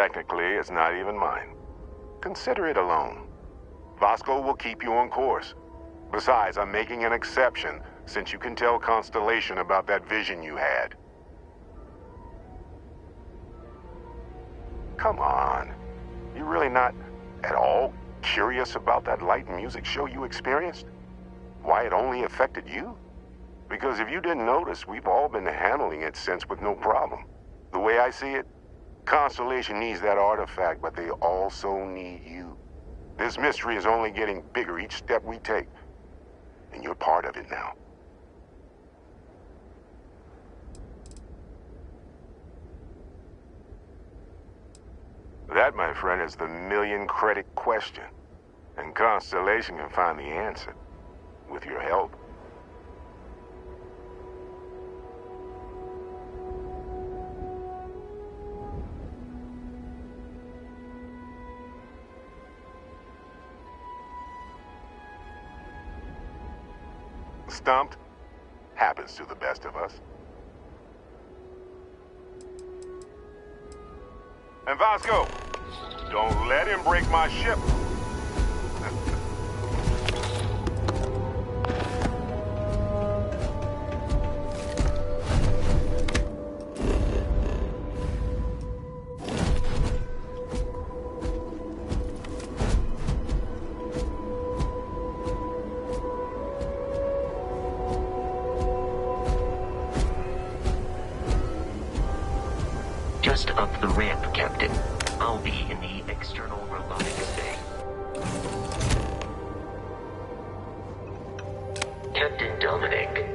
Technically, it's not even mine. Consider it a loan. Vasco will keep you on course. Besides, I'm making an exception, since you can tell Constellation about that vision you had. Come on. You really not at all curious about that light and music show you experienced? Why it only affected you? Because if you didn't notice, we've all been handling it since with no problem. The way I see it, Constellation needs that artifact, but they also need you. This mystery is only getting bigger each step we take, and you're part of it now. That, my friend, is the million-credit question, and Constellation can find the answer, with your help. Stumped? Happens to the best of us. And Vasco, don't let him break my ship. Just up the ramp, Captain. I'll be in the external robotics bay. Captain Dominic,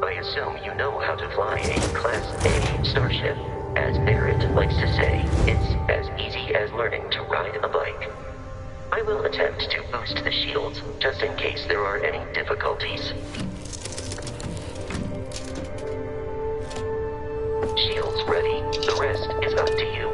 I assume you know how to fly a Class A starship. As Barrett likes to say, it's as easy as learning to ride a bike. I will attempt to boost the shields, just in case there are any difficulties. Shields ready. The rest is up to you.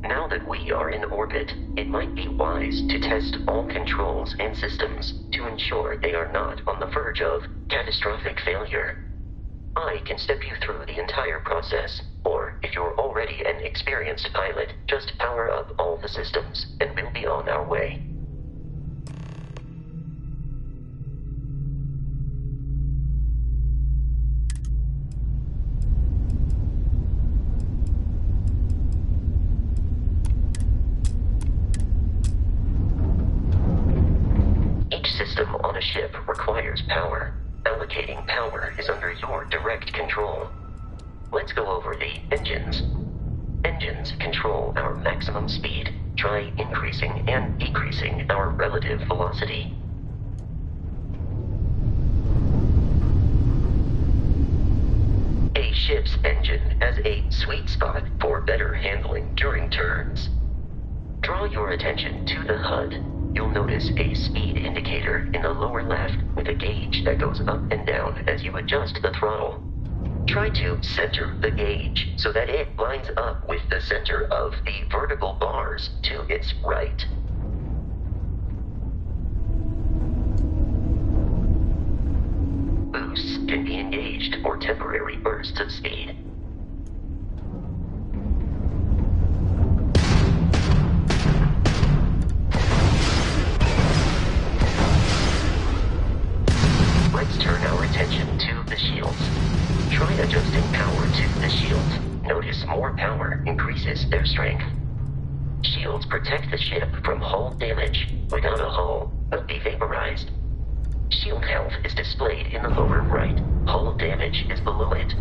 Now that we are in orbit, it might be wise to test all controls and systems to ensure they are not on the verge of catastrophic failure. I can step you through the entire process, or if you're already an experienced pilot, just power up all the systems, and we'll be on our way. System on a ship requires power. Allocating power is under your direct control. Let's go over the engines. Engines control our maximum speed. Try increasing and decreasing our relative velocity. A ship's engine has a sweet spot for better handling during turns. Draw your attention to the HUD. You'll notice a speed indicator in the lower left with a gauge that goes up and down as you adjust the throttle. Try to center the gauge so that it lines up with the center of the vertical bars to its right. Boosts can be engaged for temporary bursts of speed. Let's turn our attention to the shields. Try adjusting power to the shields. Notice more power increases their strength. Shields protect the ship from hull damage. Without a hull, will be vaporized. Shield health is displayed in the lower right. Hull damage is below it.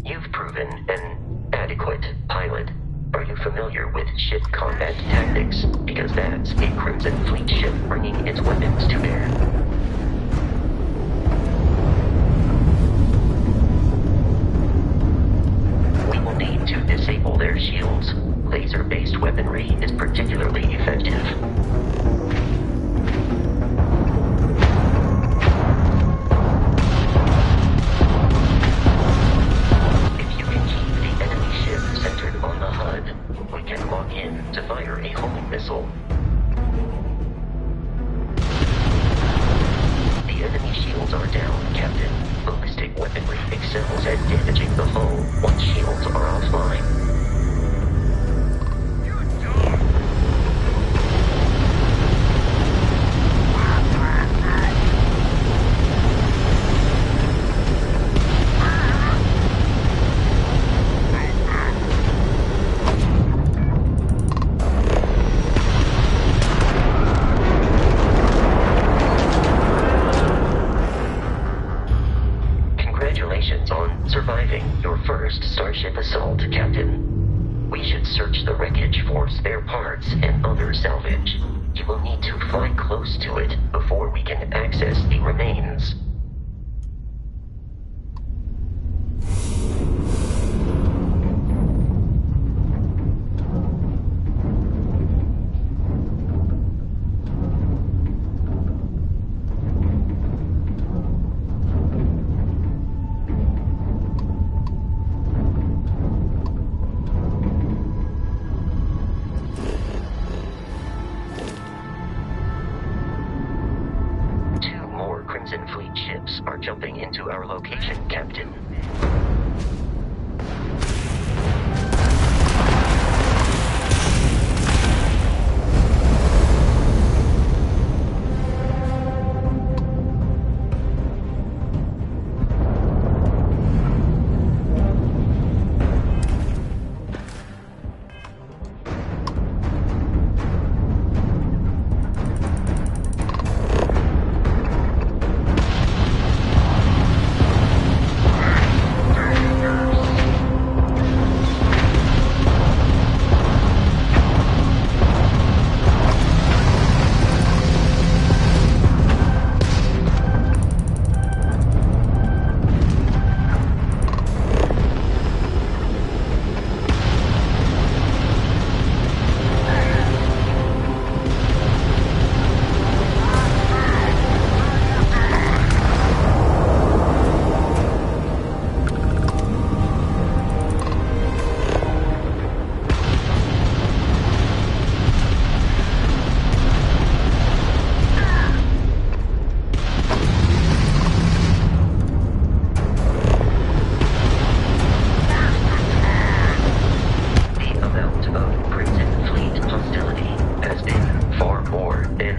You've proven an adequate pilot. Are you you familiar with ship combat tactics? Because that's a Crimson Fleet ship bringing its weapons to bear. We will need to disable their shields. Laser-based weaponry is particularly effective. If you can keep the enemy ship centered on the HUD, we can lock in to fire a homing missile. The enemy shields are down, Captain. Ballistic weaponry excels at damaging the hull once shields are offline. Congratulations on surviving your first Starship assault, Captain. We should search the wreckage for spare parts and other salvage. You will need to fly close to it before we can access the remains. Crimson Fleet ships are jumping into our location, Captain.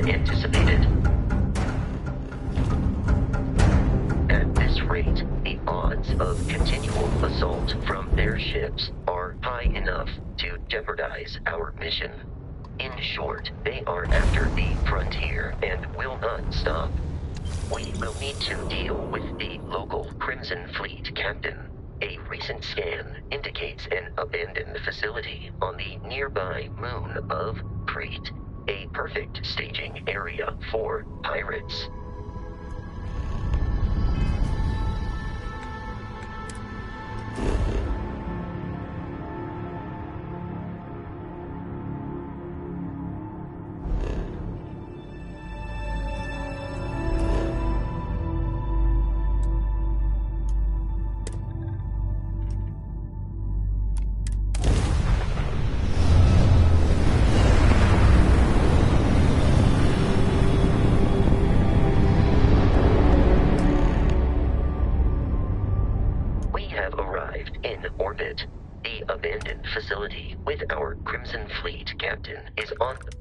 Anticipated. At this rate, the odds of continual assault from their ships are high enough to jeopardize our mission. In short, they are after the frontier and will not stop. We will need to deal with the local Crimson Fleet captain. A recent scan indicates an abandoned facility on the nearby moon of Crete. A perfect staging area for pirates. In orbit. The abandoned facility with our Crimson Fleet captain is on the...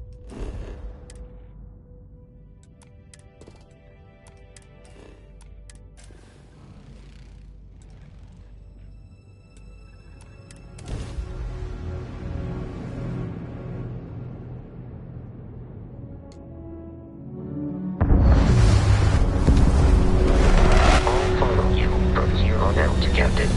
I'll follow you from here on out, Captain.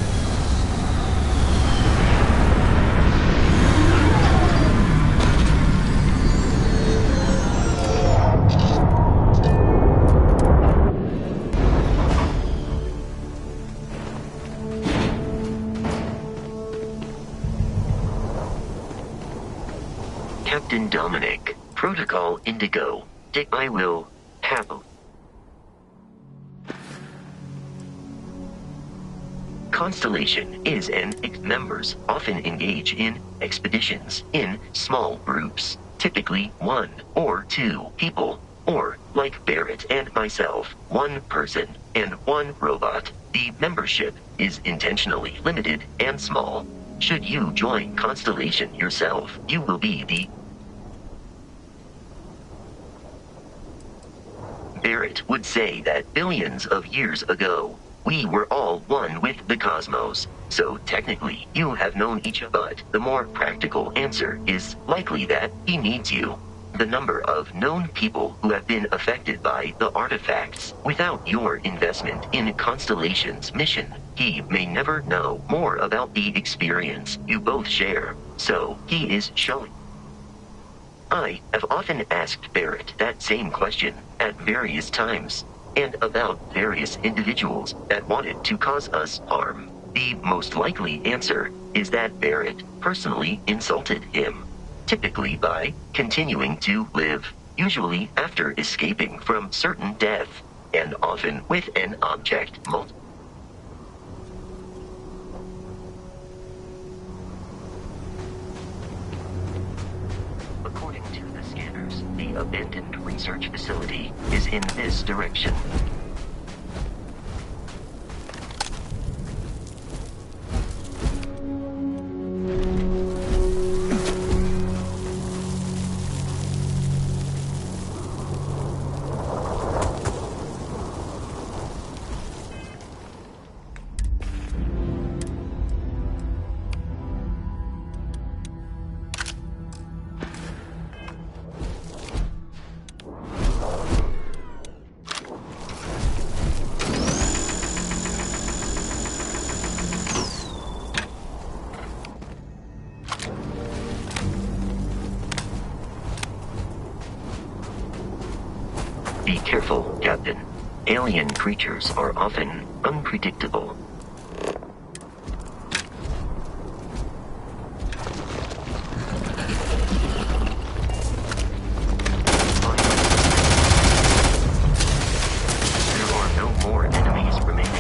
Captain Dominic, Protocol Indigo. I will have. Constellation is and its members often engage in expeditions in small groups, typically 1 or 2 people, or, like Barrett and myself, 1 person and 1 robot. The membership is intentionally limited and small. Should you join Constellation yourself, you will be the Barrett would say that billions of years ago, we were all one with the cosmos. So technically, you have known each other, but the more practical answer is likely that he needs you. The number of known people who have been affected by the artifacts without your investment in Constellation's mission, he may never know more about the experience you both share. So he is showing. I have often asked Barrett that same question at various times, and about various individuals that wanted to cause us harm. The most likely answer is that Barrett personally insulted him, typically by continuing to live, usually after escaping from certain death, and often with an object According to the scanners, the abandoned research facility is in this direction. Be careful, Captain. Alien creatures are often unpredictable. There are no more enemies remaining.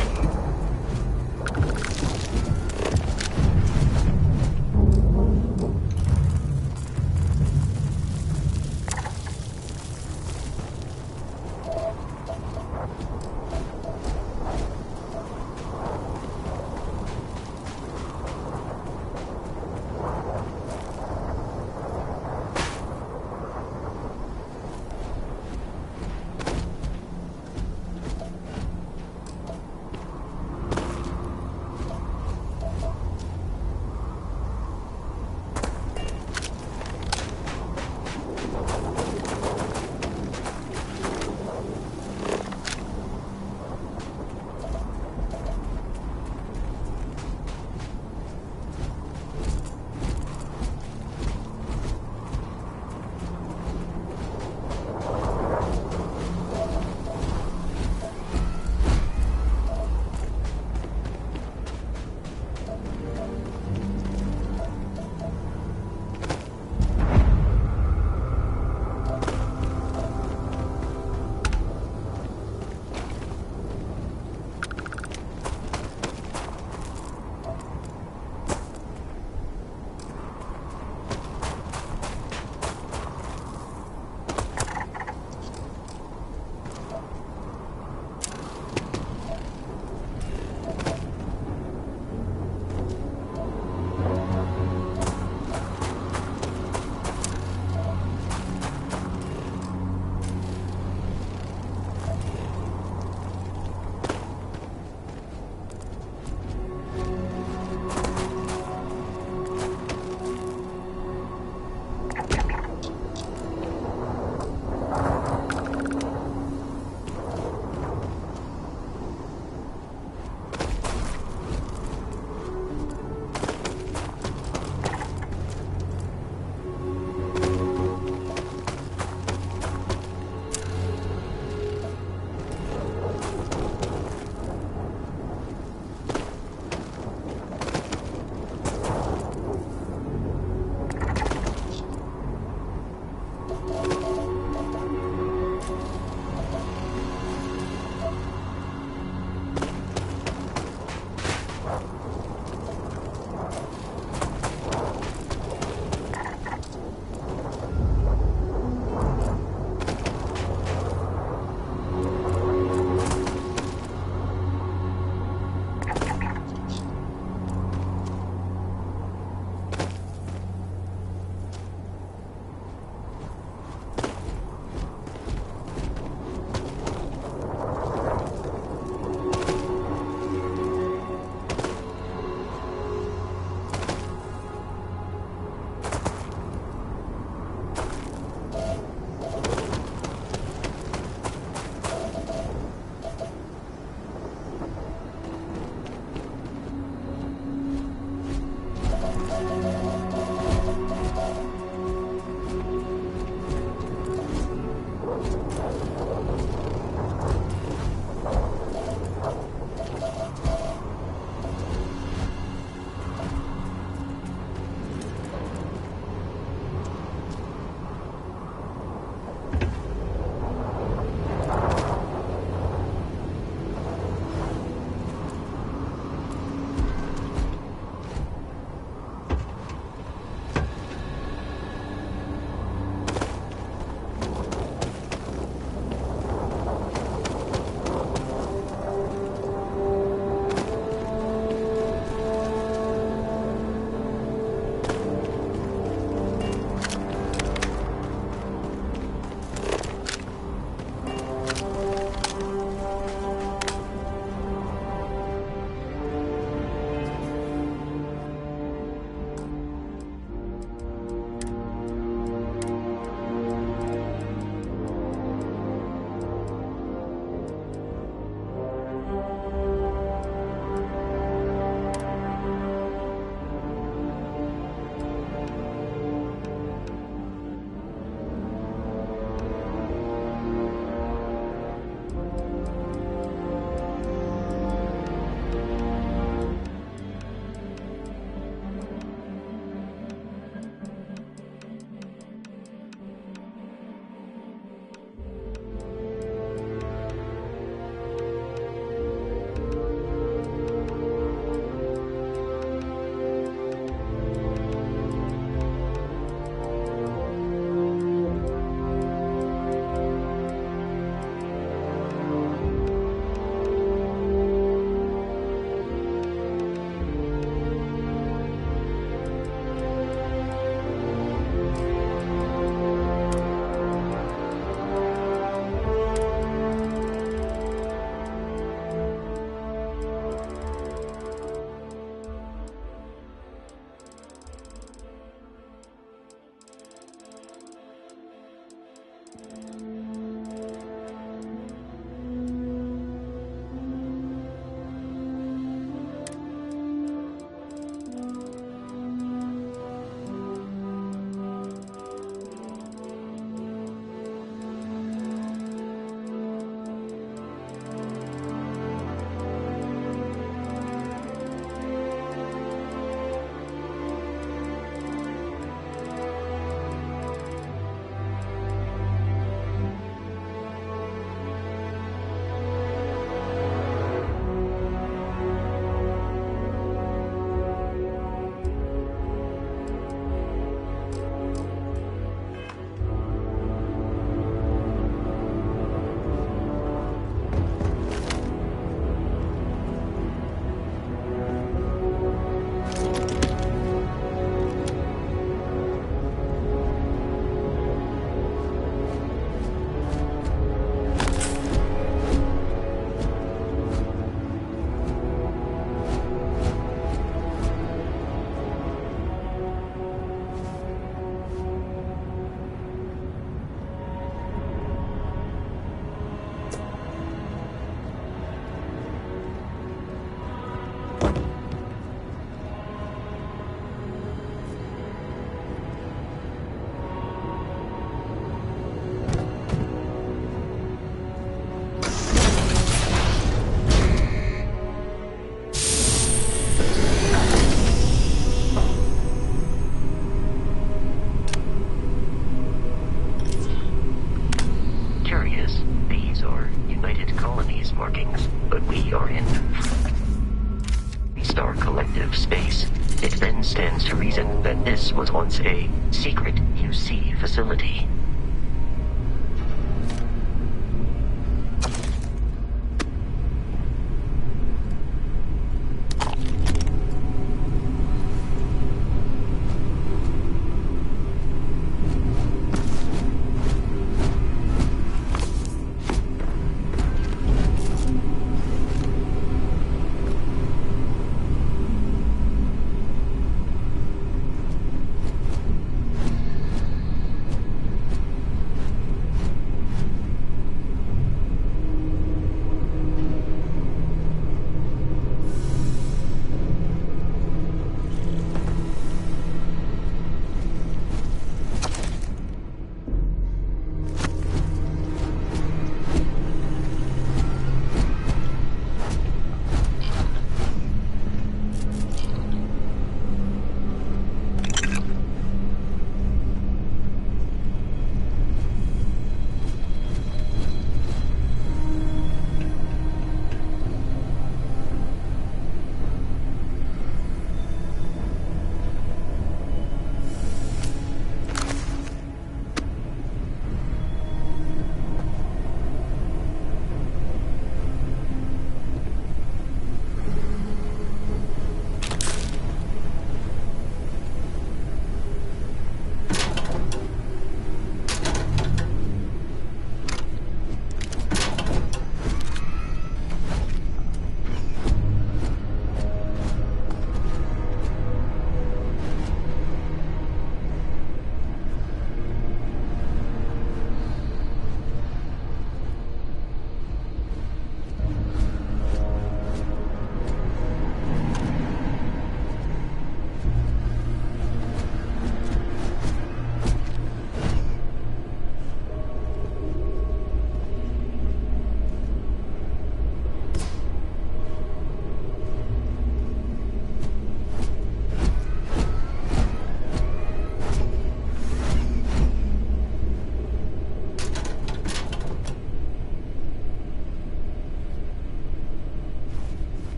This was once a secret UC facility.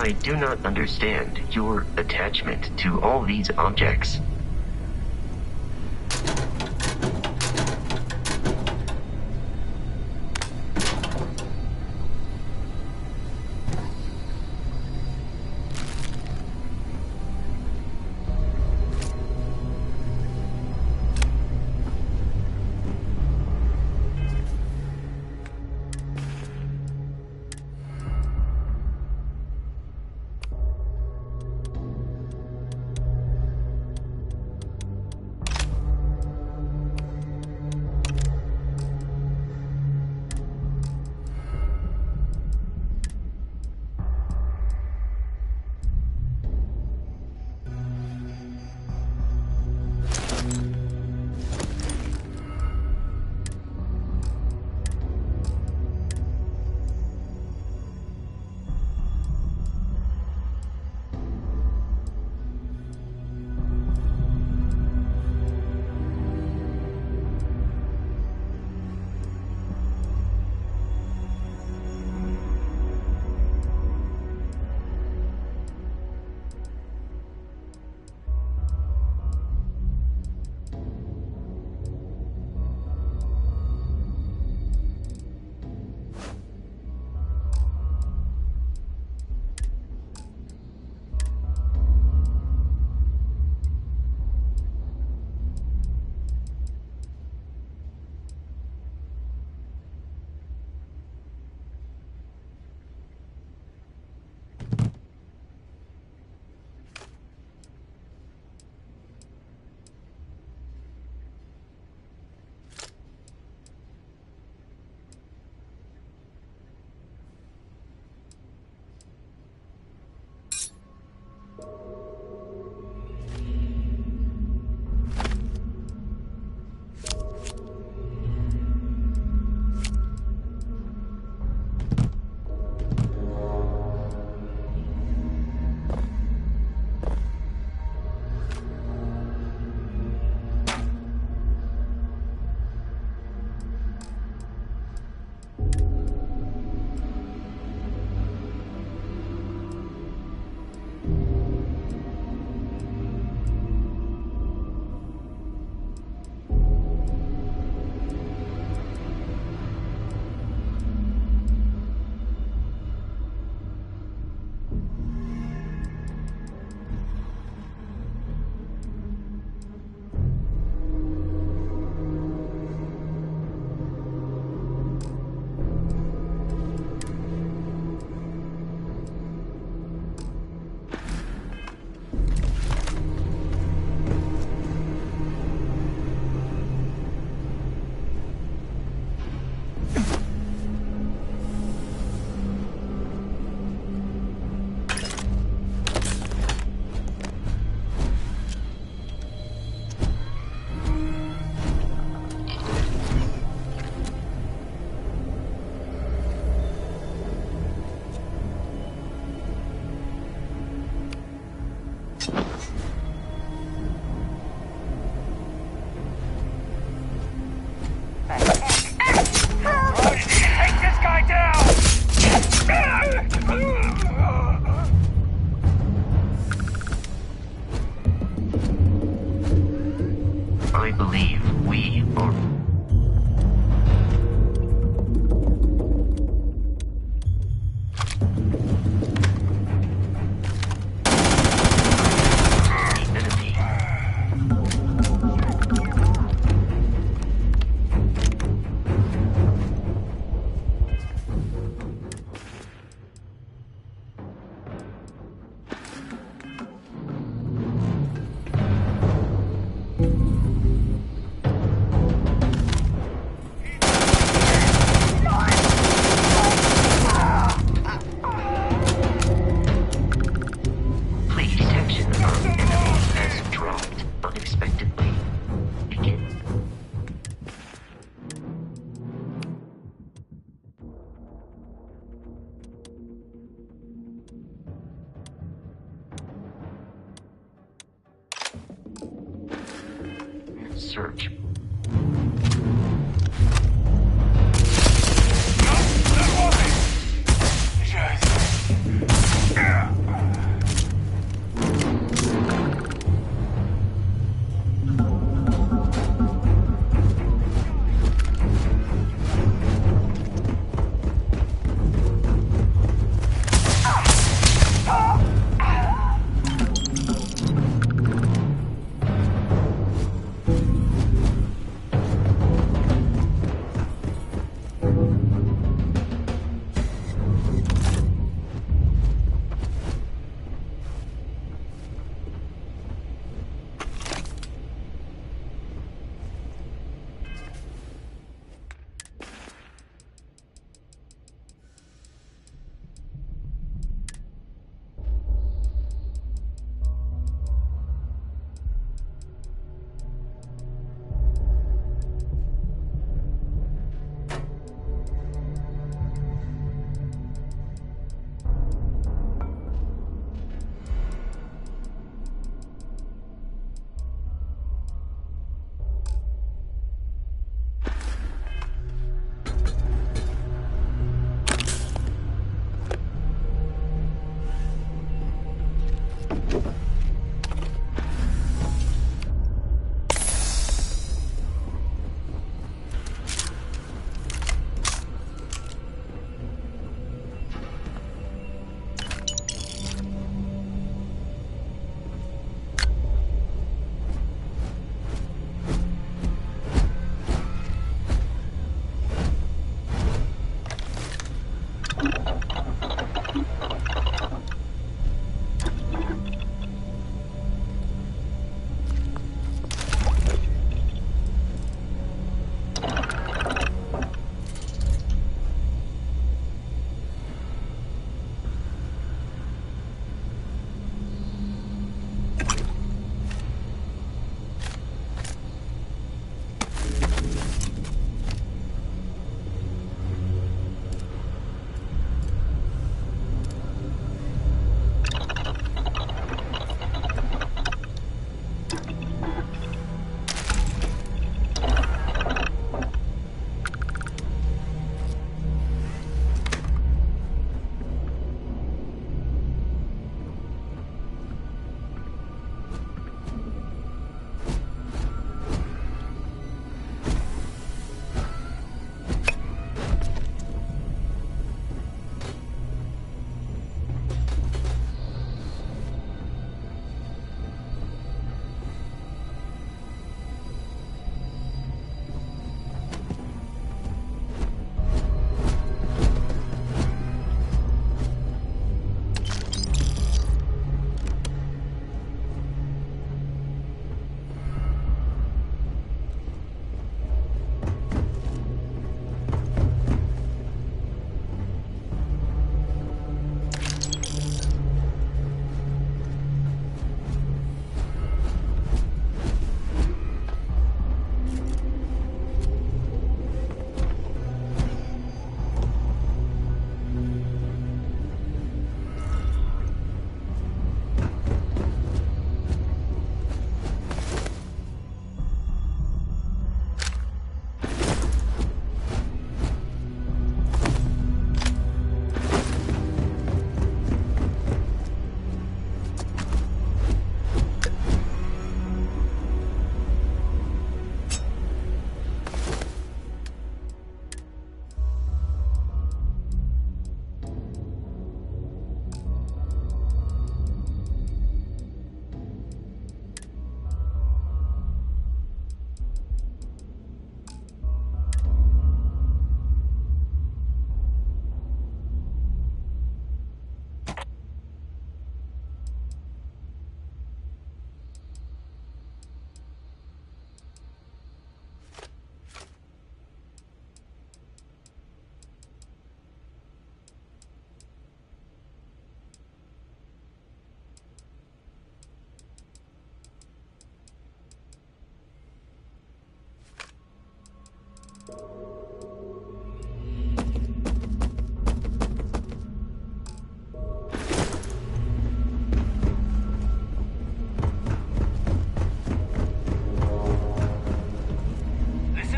I do not understand your attachment to all these objects. I believe we are... Search. No, that wasn't! Just...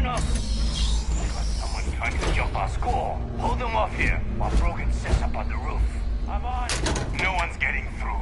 enough? We got someone trying to jump our school. Hold them off here while Brogan sets up on the roof. I'm on. No one's getting through.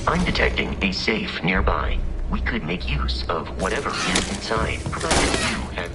I'm detecting a safe nearby. We could make use of whatever is inside, provided you have...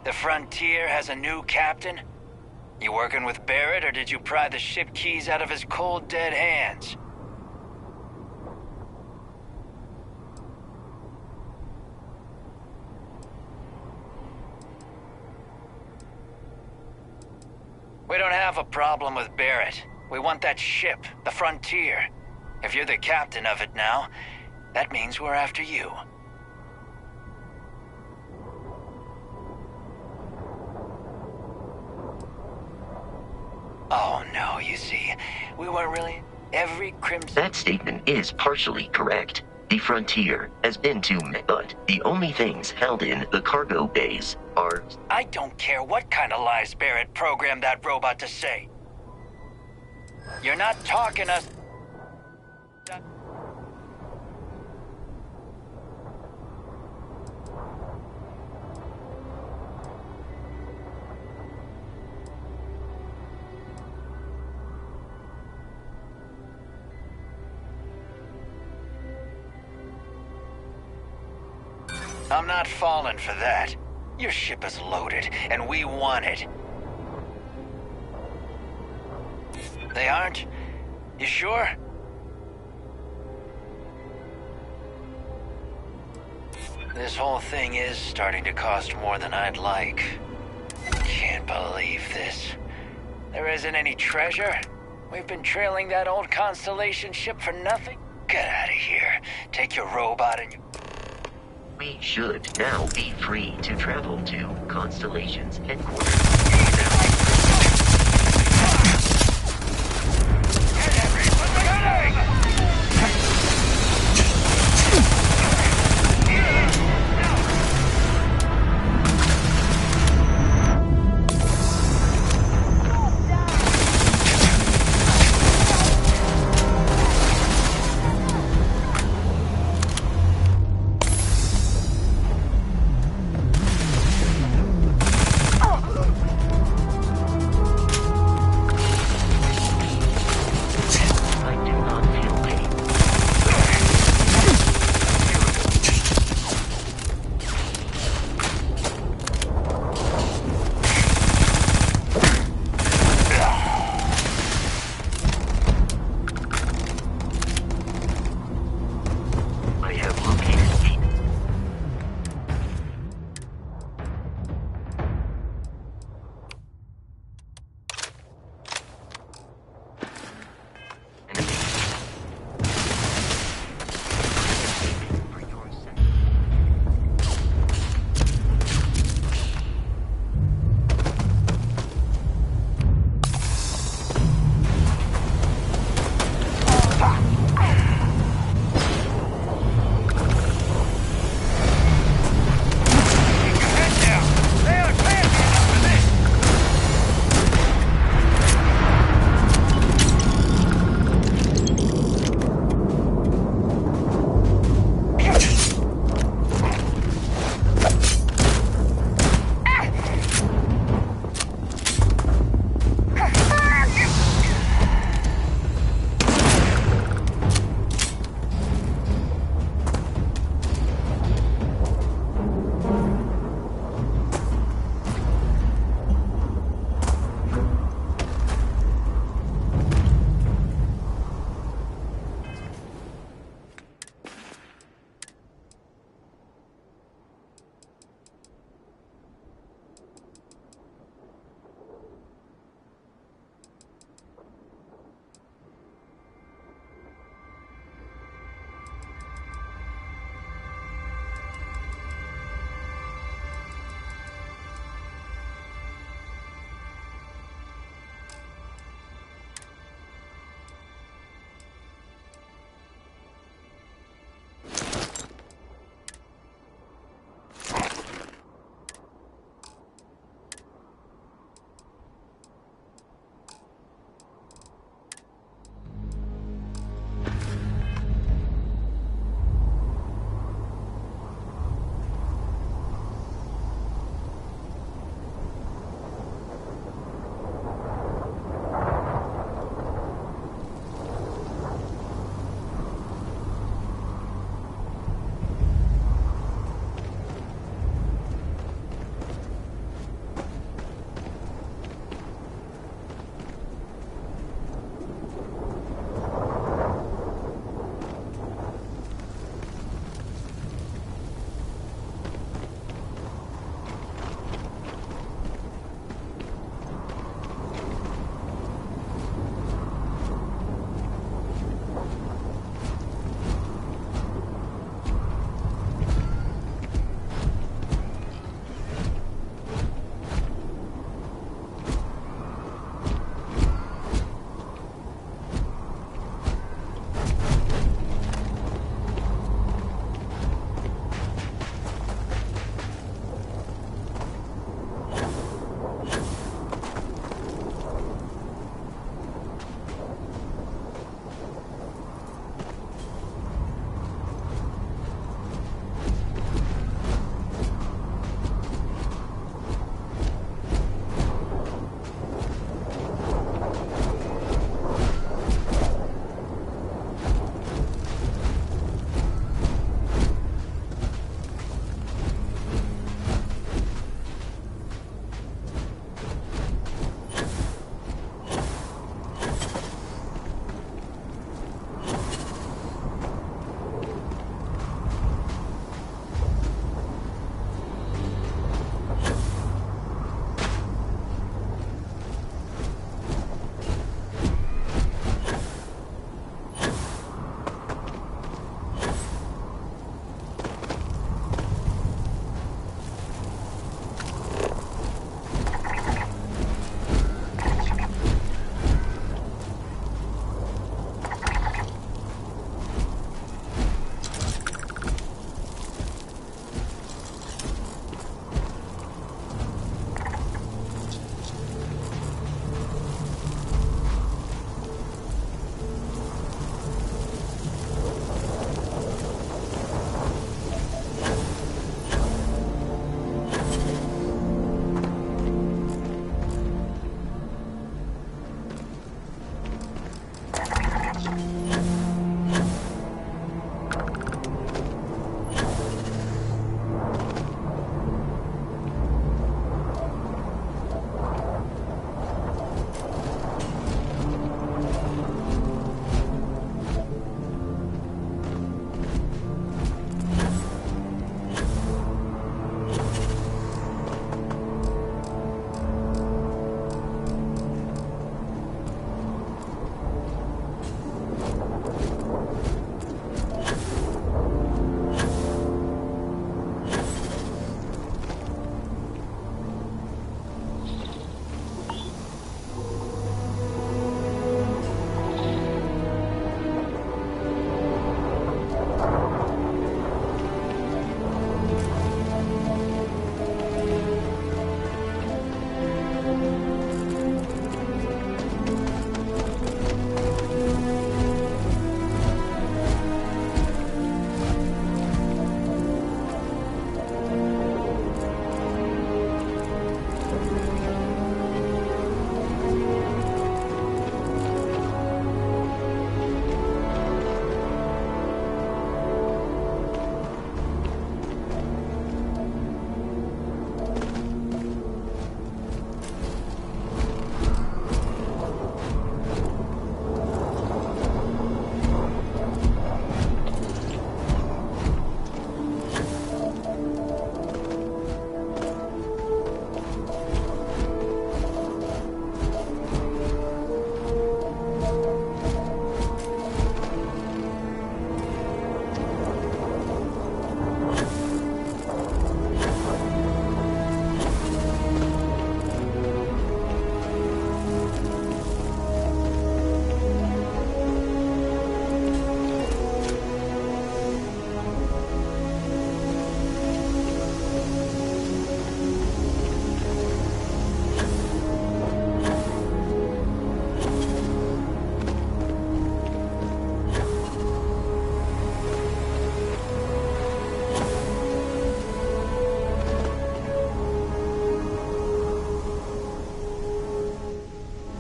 The Frontier has a new captain? You working with Barrett, or did you pry the ship keys out of his cold, dead hands? We don't have a problem with Barrett. We want that ship, the Frontier. If you're the captain of it now, that means we're after you. Oh no, you see, we weren't really... Every crimson... That statement is partially correct. The Frontier has been to but the only things held in the cargo bays are... I don't care what kind of lies Barrett programmed that robot to say. You're not talking us... I'm not falling for that. Your ship is loaded, and we want it. They aren't? You sure? This whole thing is starting to cost more than I'd like. Can't believe this. There isn't any treasure? We've been trailing that old Constellation ship for nothing? Get out of here. Take your robot and you... We should now be free to travel to Constellation's headquarters.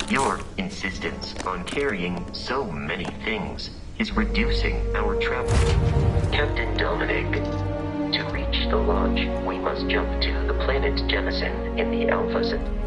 Your insistence on carrying so many things is reducing our travel. Captain Dominic, to reach the launch, we must jump to the planet Jemison in the Alpha Centauri.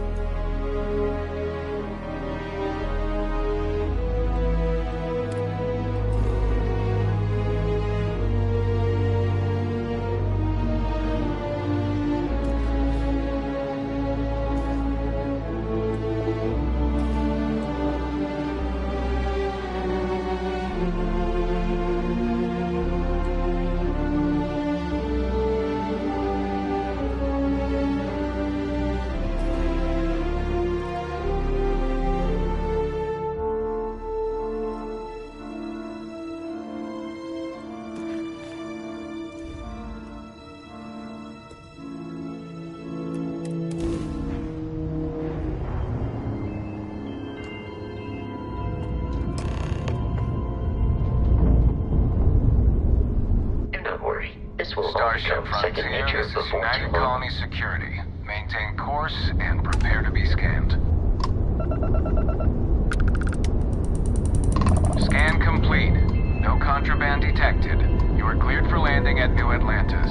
Starship Frontier, this is United Colony Security. Maintain course and prepare to be scanned. Scan complete. No contraband detected. You are cleared for landing at New Atlantis.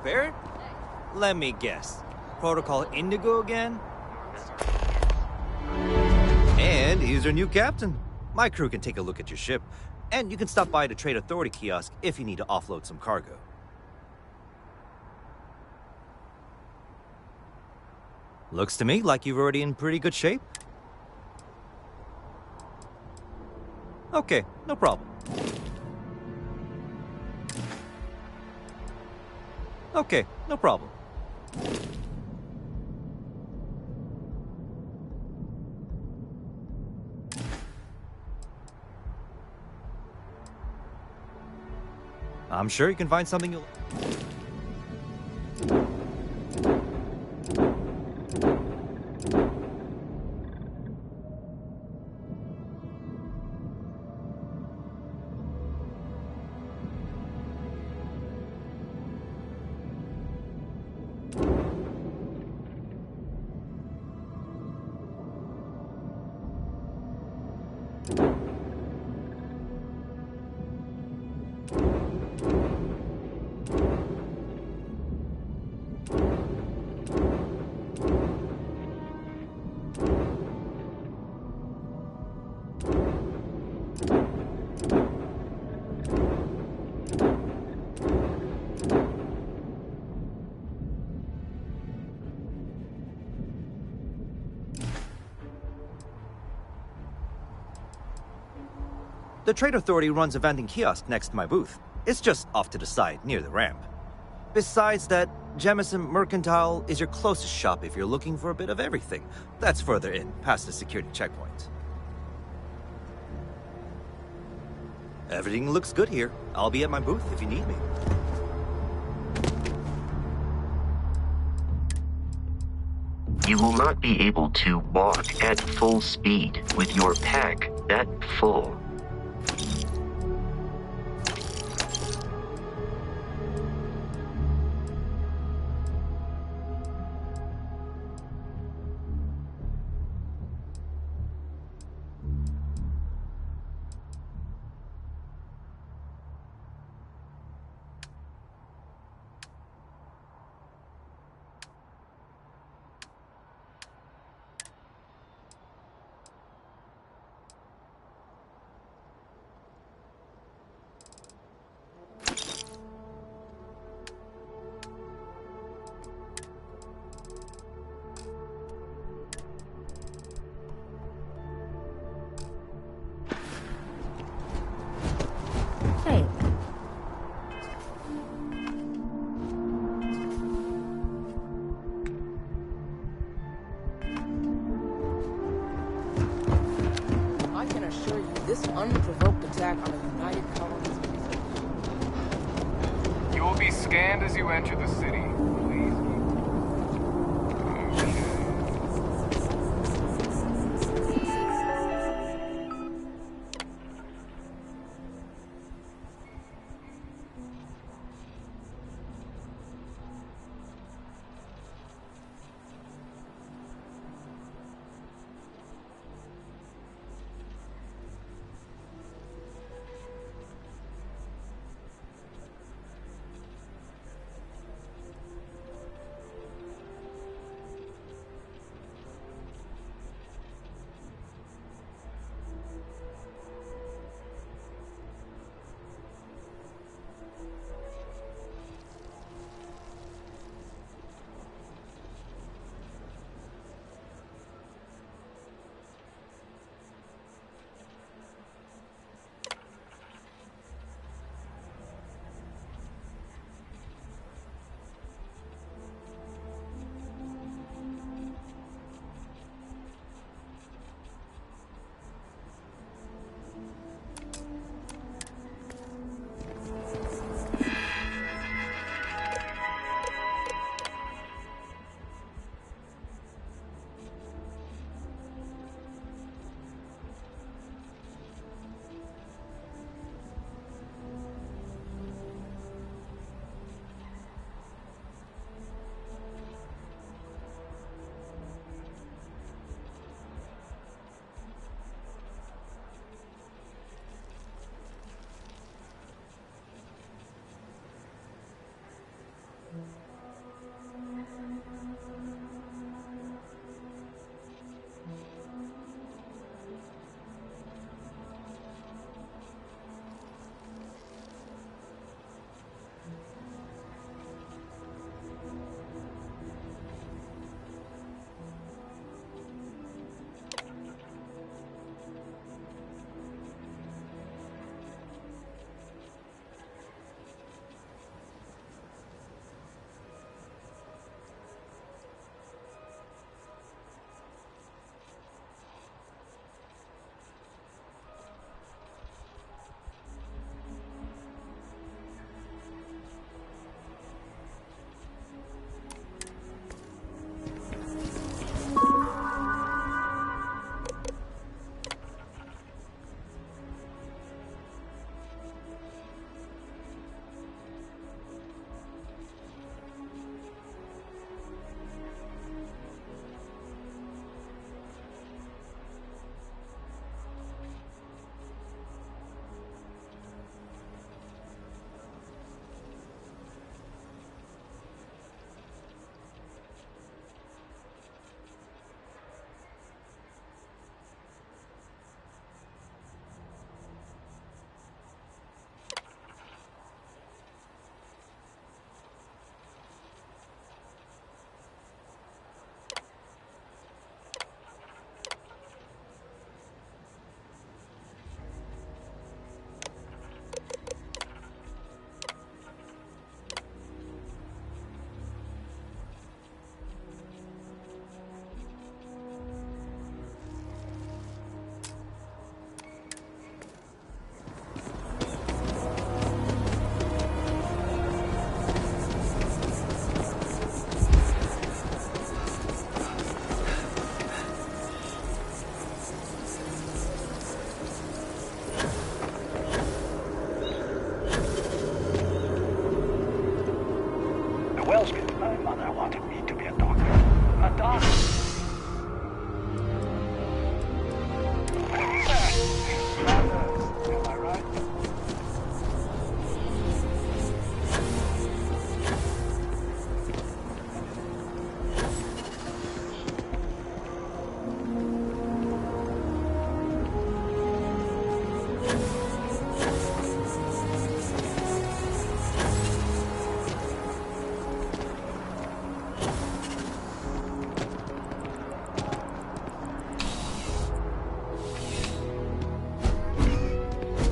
Barrett? Let me guess. Protocol Indigo again? And he's our new captain. My crew can take a look at your ship, and you can stop by the Trade Authority kiosk if you need to offload some cargo. Looks to me like you're already in pretty good shape. Okay, no problem. Okay, no problem. I'm sure you can find something you'll... The Trade Authority runs a vending kiosk next to my booth. It's just off to the side, near the ramp. Besides that, Jemison Mercantile is your closest shop if you're looking for a bit of everything. That's further in, past the security checkpoint. Everything looks good here. I'll be at my booth if you need me. You will not be able to walk at full speed with your pack that full. this unprovoked attack on a United Colonies. You will be scanned as you enter the city. Please.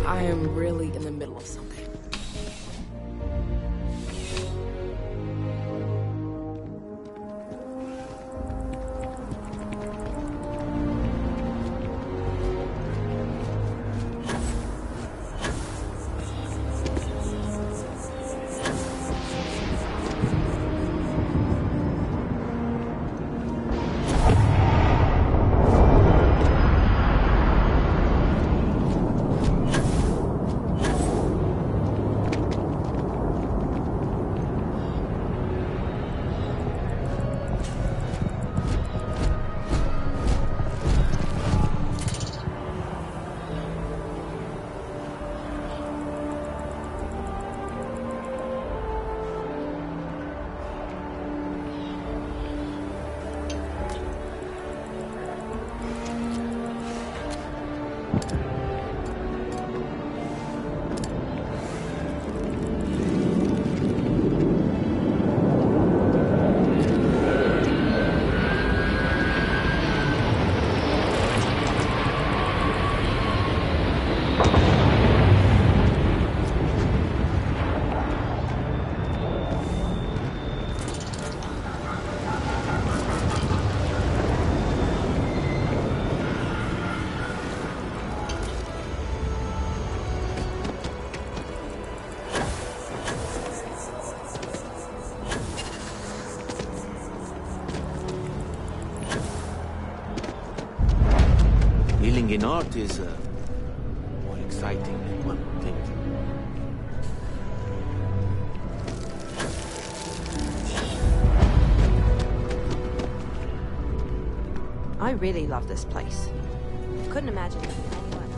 I am really in the middle of something. in art is more exciting than one would think. I really love this place. Couldn't imagine it anyone.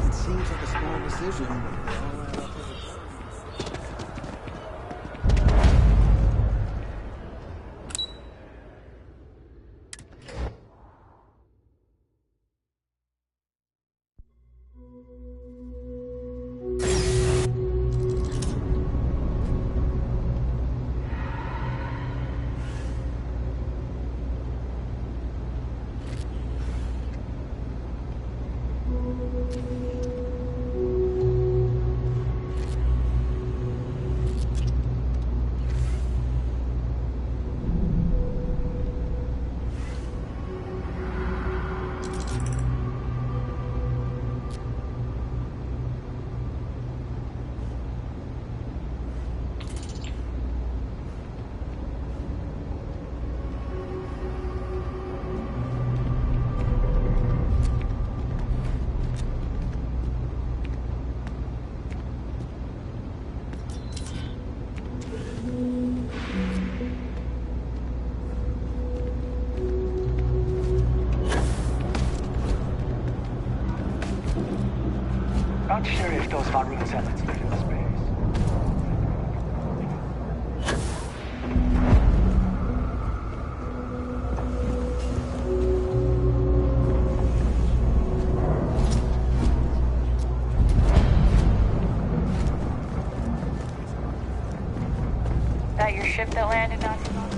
It seems like a small decision. Not sure if those Varuns have its living space. That your ship that landed not too long ago?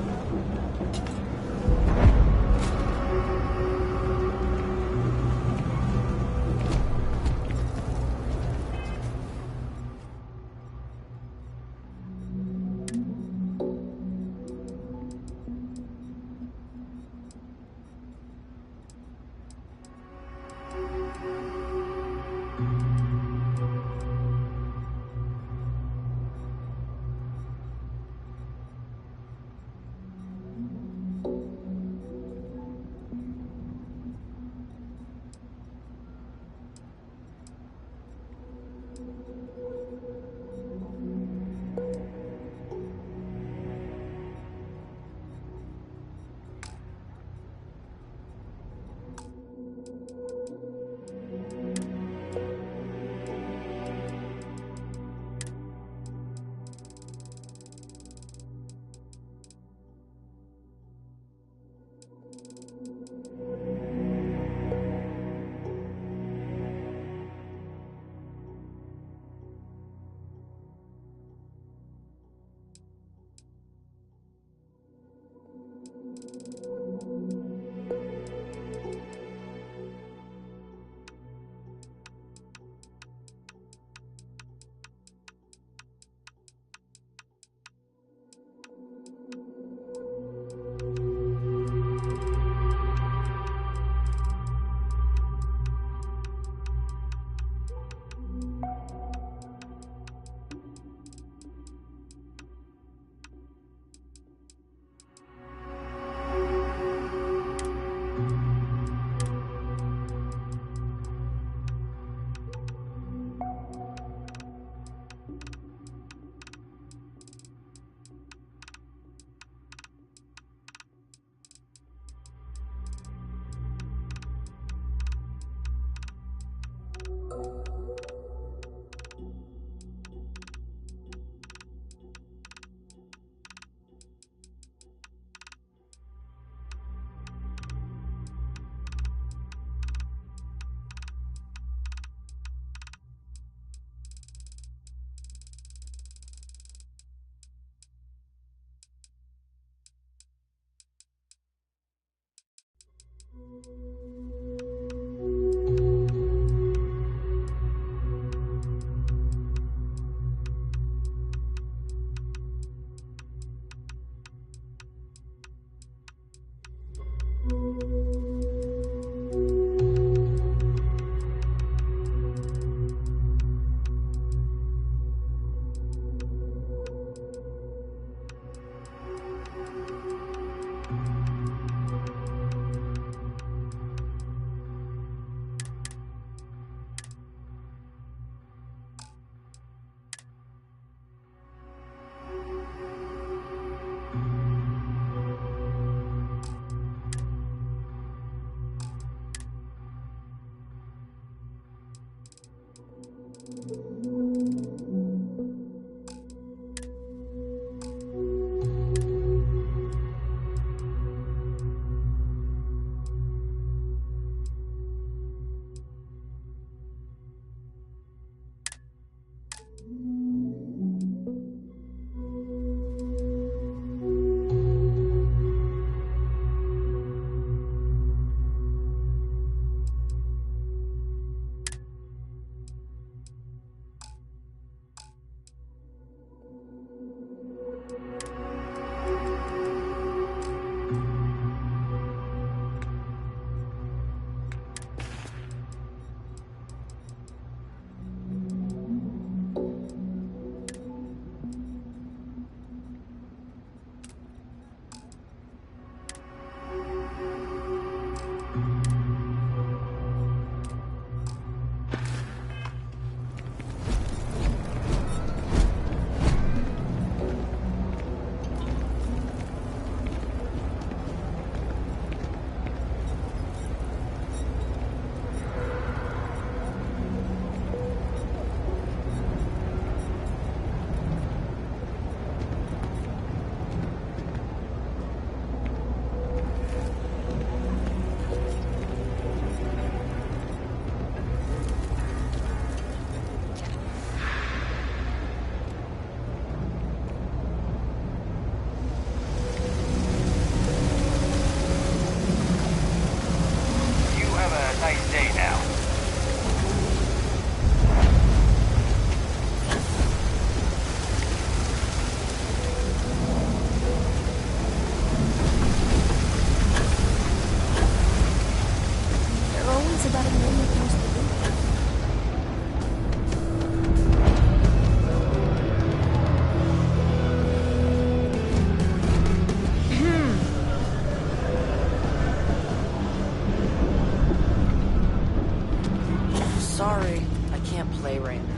can't play right now.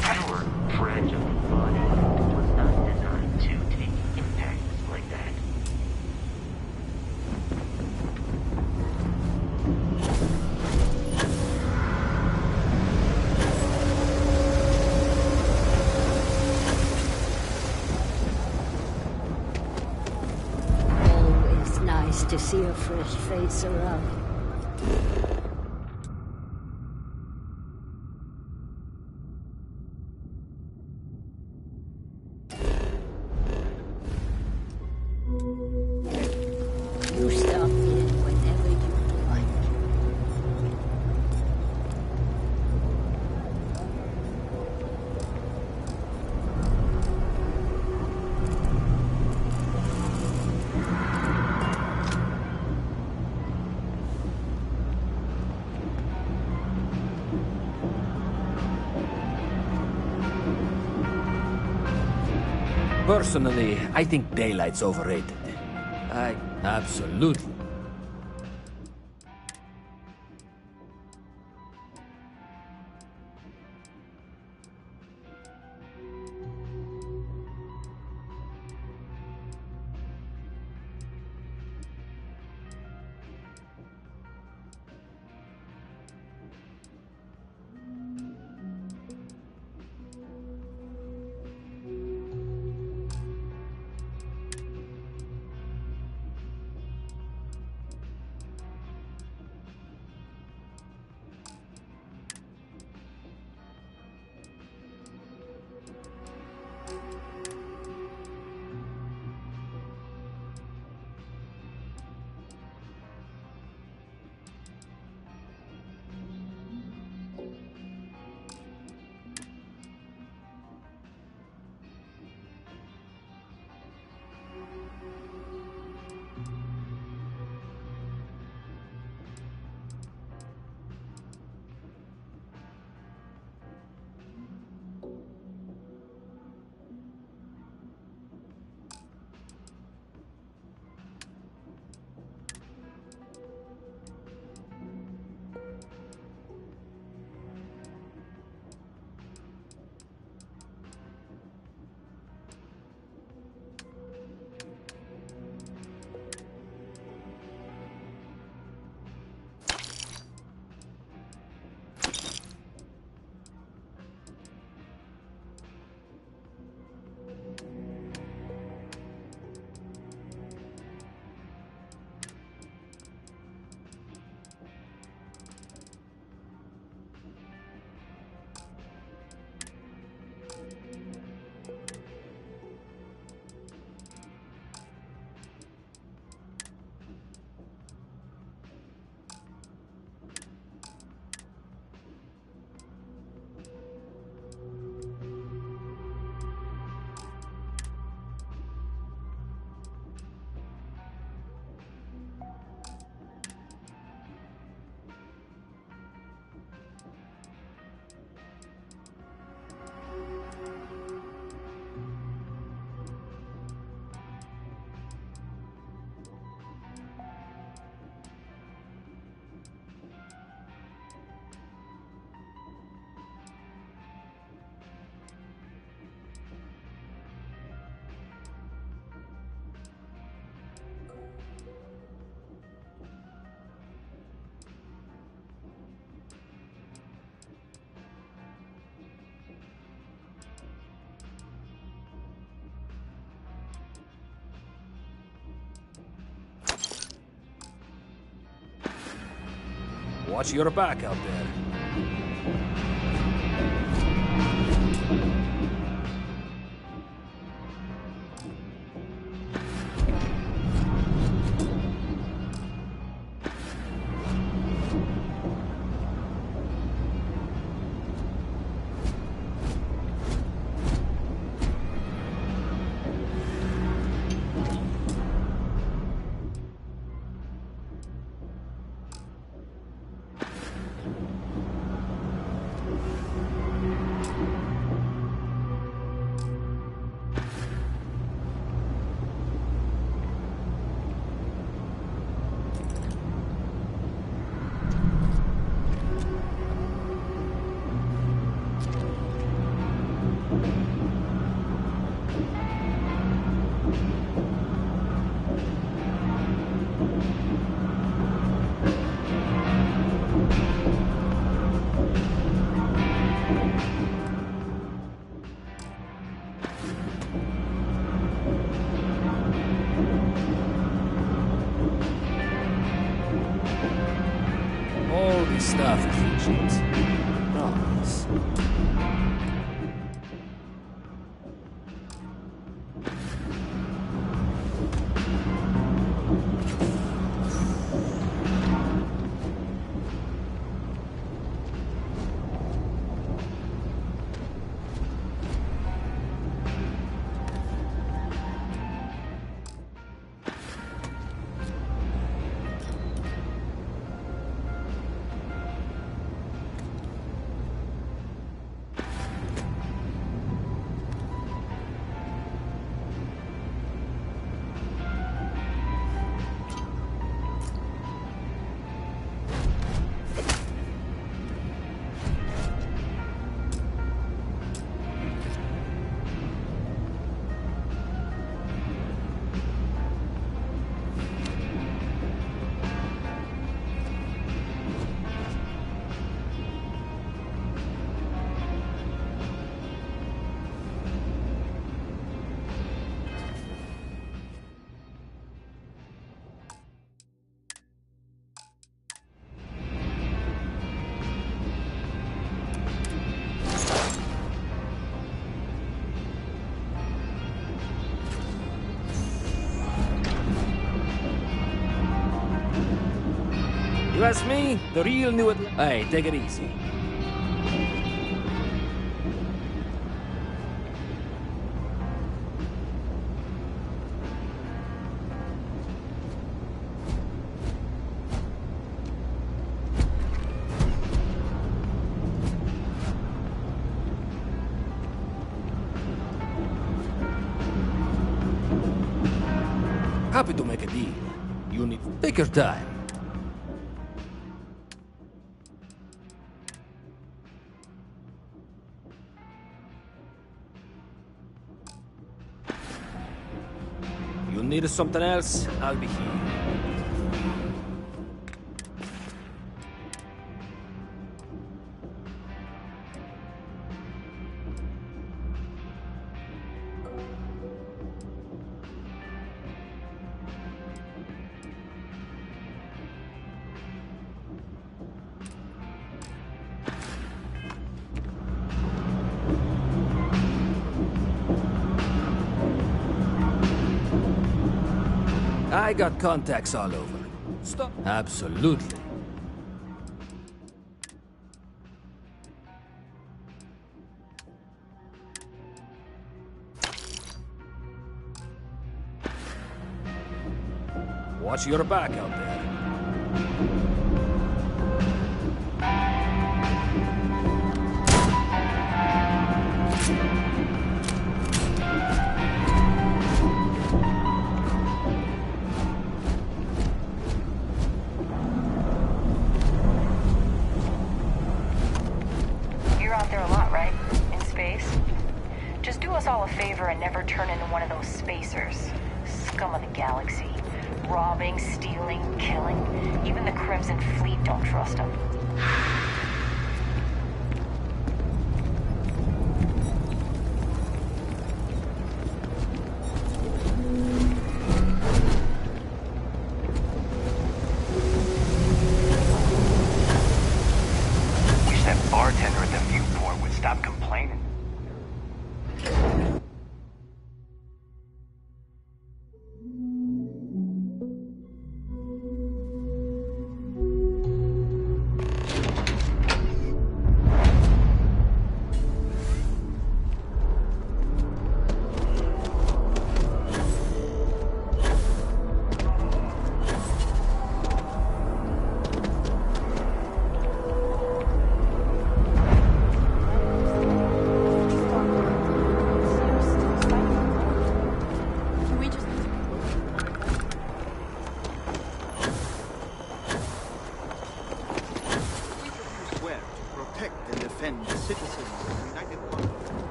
Our fragile body was not designed to take impacts like that. Always nice to see a fresh face around. You stop in whenever you like. Personally, I think daylight's overrated. Absolutely. Watch your back out there. All this stuff is legit. Promise. You ask me, the real new... Hey, take it easy. Happy to make a deal. You need to take your time. You need something else? I'll be here. I got contacts all over. Stop. Absolutely. Watch your back out there. all a favor and never turn into one of those spacers. Scum of the galaxy. Robbing, stealing, killing. Even the Crimson Fleet don't trust them. Wish that bartender at the viewport would stop complaining.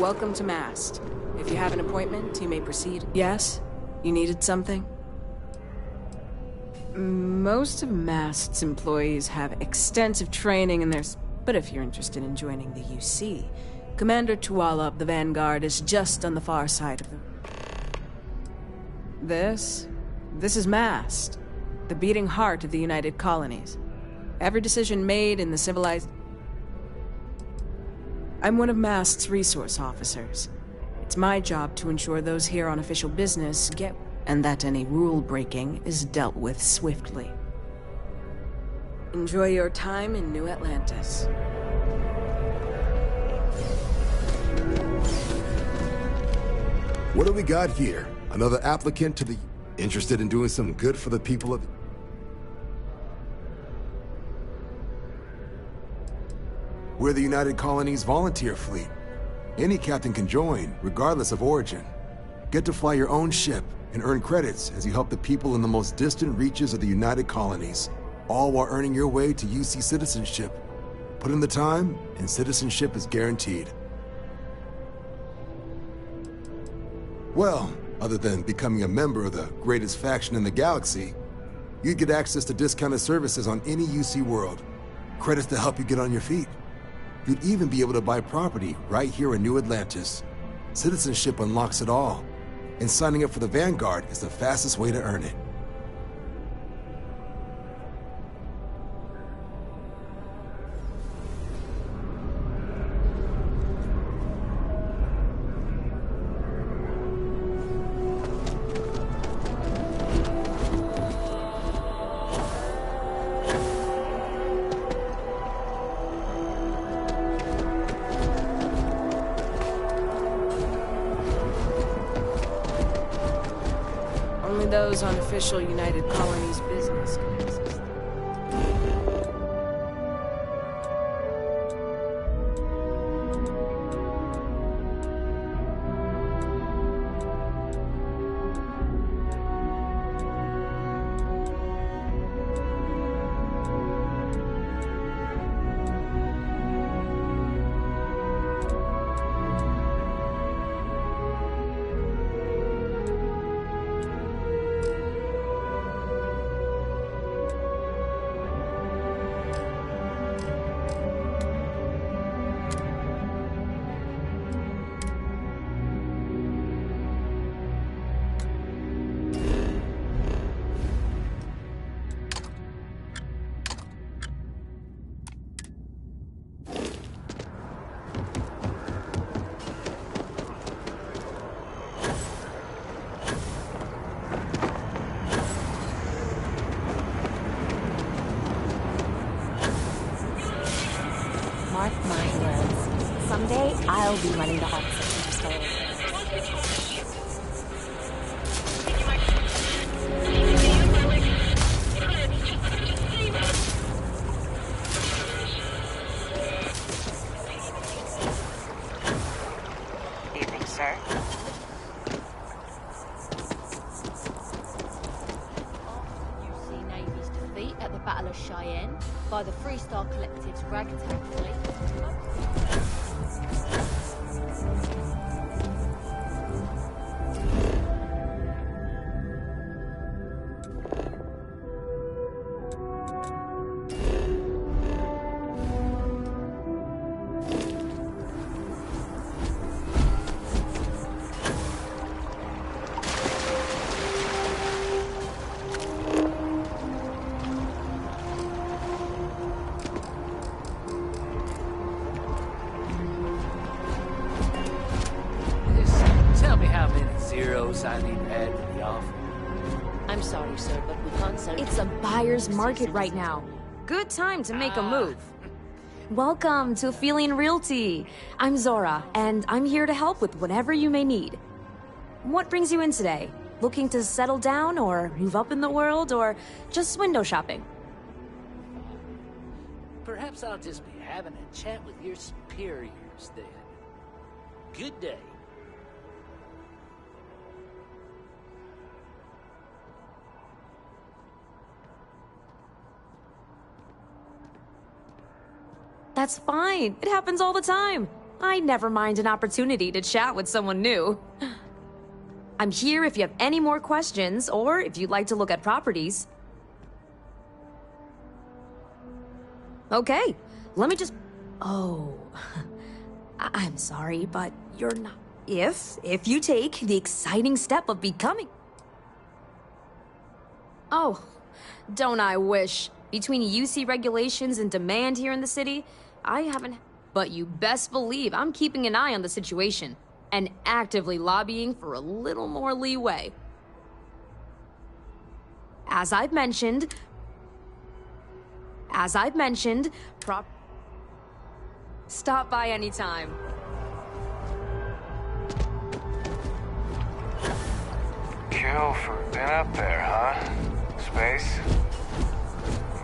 Welcome to Mast. If you have an appointment, you may proceed. Yes? You needed something? Most of Mast's employees have extensive training in but if you're interested in joining the UC, Commander Tuala of the Vanguard is just on the far side of the... This is Mast, the beating heart of the United Colonies. Every decision made in the civilized... I'm one of Mast's resource officers. It's my job to ensure those here on official business get... and that any rule breaking is dealt with swiftly. Enjoy your time in New Atlantis. What do we got here? Another applicant to the... Interested in doing some good for the people of... We're the United Colonies Volunteer Fleet. Any captain can join, regardless of origin. Get to fly your own ship and earn credits as you help the people in the most distant reaches of the United Colonies, all while earning your way to UC citizenship. Put in the time, and citizenship is guaranteed. Well, other than becoming a member of the greatest faction in the galaxy, you'd get access to discounted services on any UC world, credits to help you get on your feet. You'd even be able to buy property right here in New Atlantis. Citizenship unlocks it all, and signing up for the Vanguard is the fastest way to earn it. Those on official United Colonies business can access them. Mark my words. Someday, I'll be running the hot section. Evening, sir. UC Navy's defeat at the Battle of Cheyenne by the Freestar Collective's ragtag fleet. I need to add to the offer. I'm sorry, sir, but we can't sell. It's a buyer's market right now. Good time to make a move. Welcome to Feeling Realty. I'm Zora, and I'm here to help with whatever you may need. What brings you in today? Looking to settle down, or move up in the world, or just window shopping? Perhaps I'll just be having a chat with your superiors then. Good day. That's fine. It happens all the time. I never mind an opportunity to chat with someone new. I'm here if you have any more questions, or if you'd like to look at properties. Okay, let me just... Oh... I'm sorry, but you're not... If you take the exciting step of becoming... Oh, don't I wish. Between UC regulations and demand here in the city, I haven't... But you best believe I'm keeping an eye on the situation, and actively lobbying for a little more leeway. As I've mentioned, stop by anytime. Cool for been up there, huh? Space?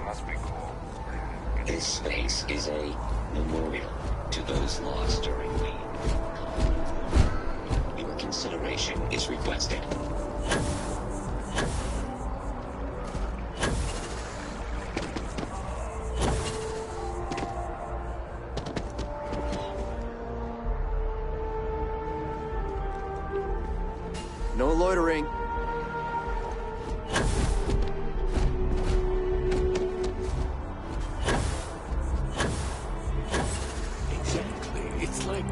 Must be cool. This space is a memorial to those lost during the conflict. Your consideration is requested. No loitering. Exactly. It's like...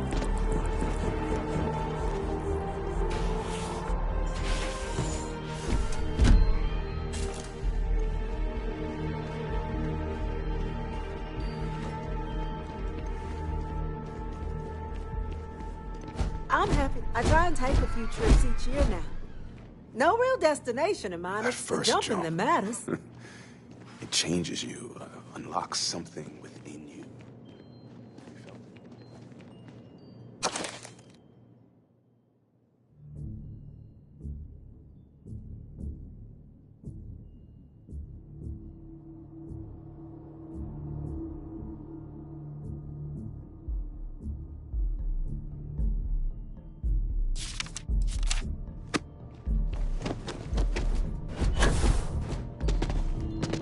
I'm happy. I try and take a few trips each year now. No real destination in mind. It's the jumping that matters. It changes you, unlocks something within you.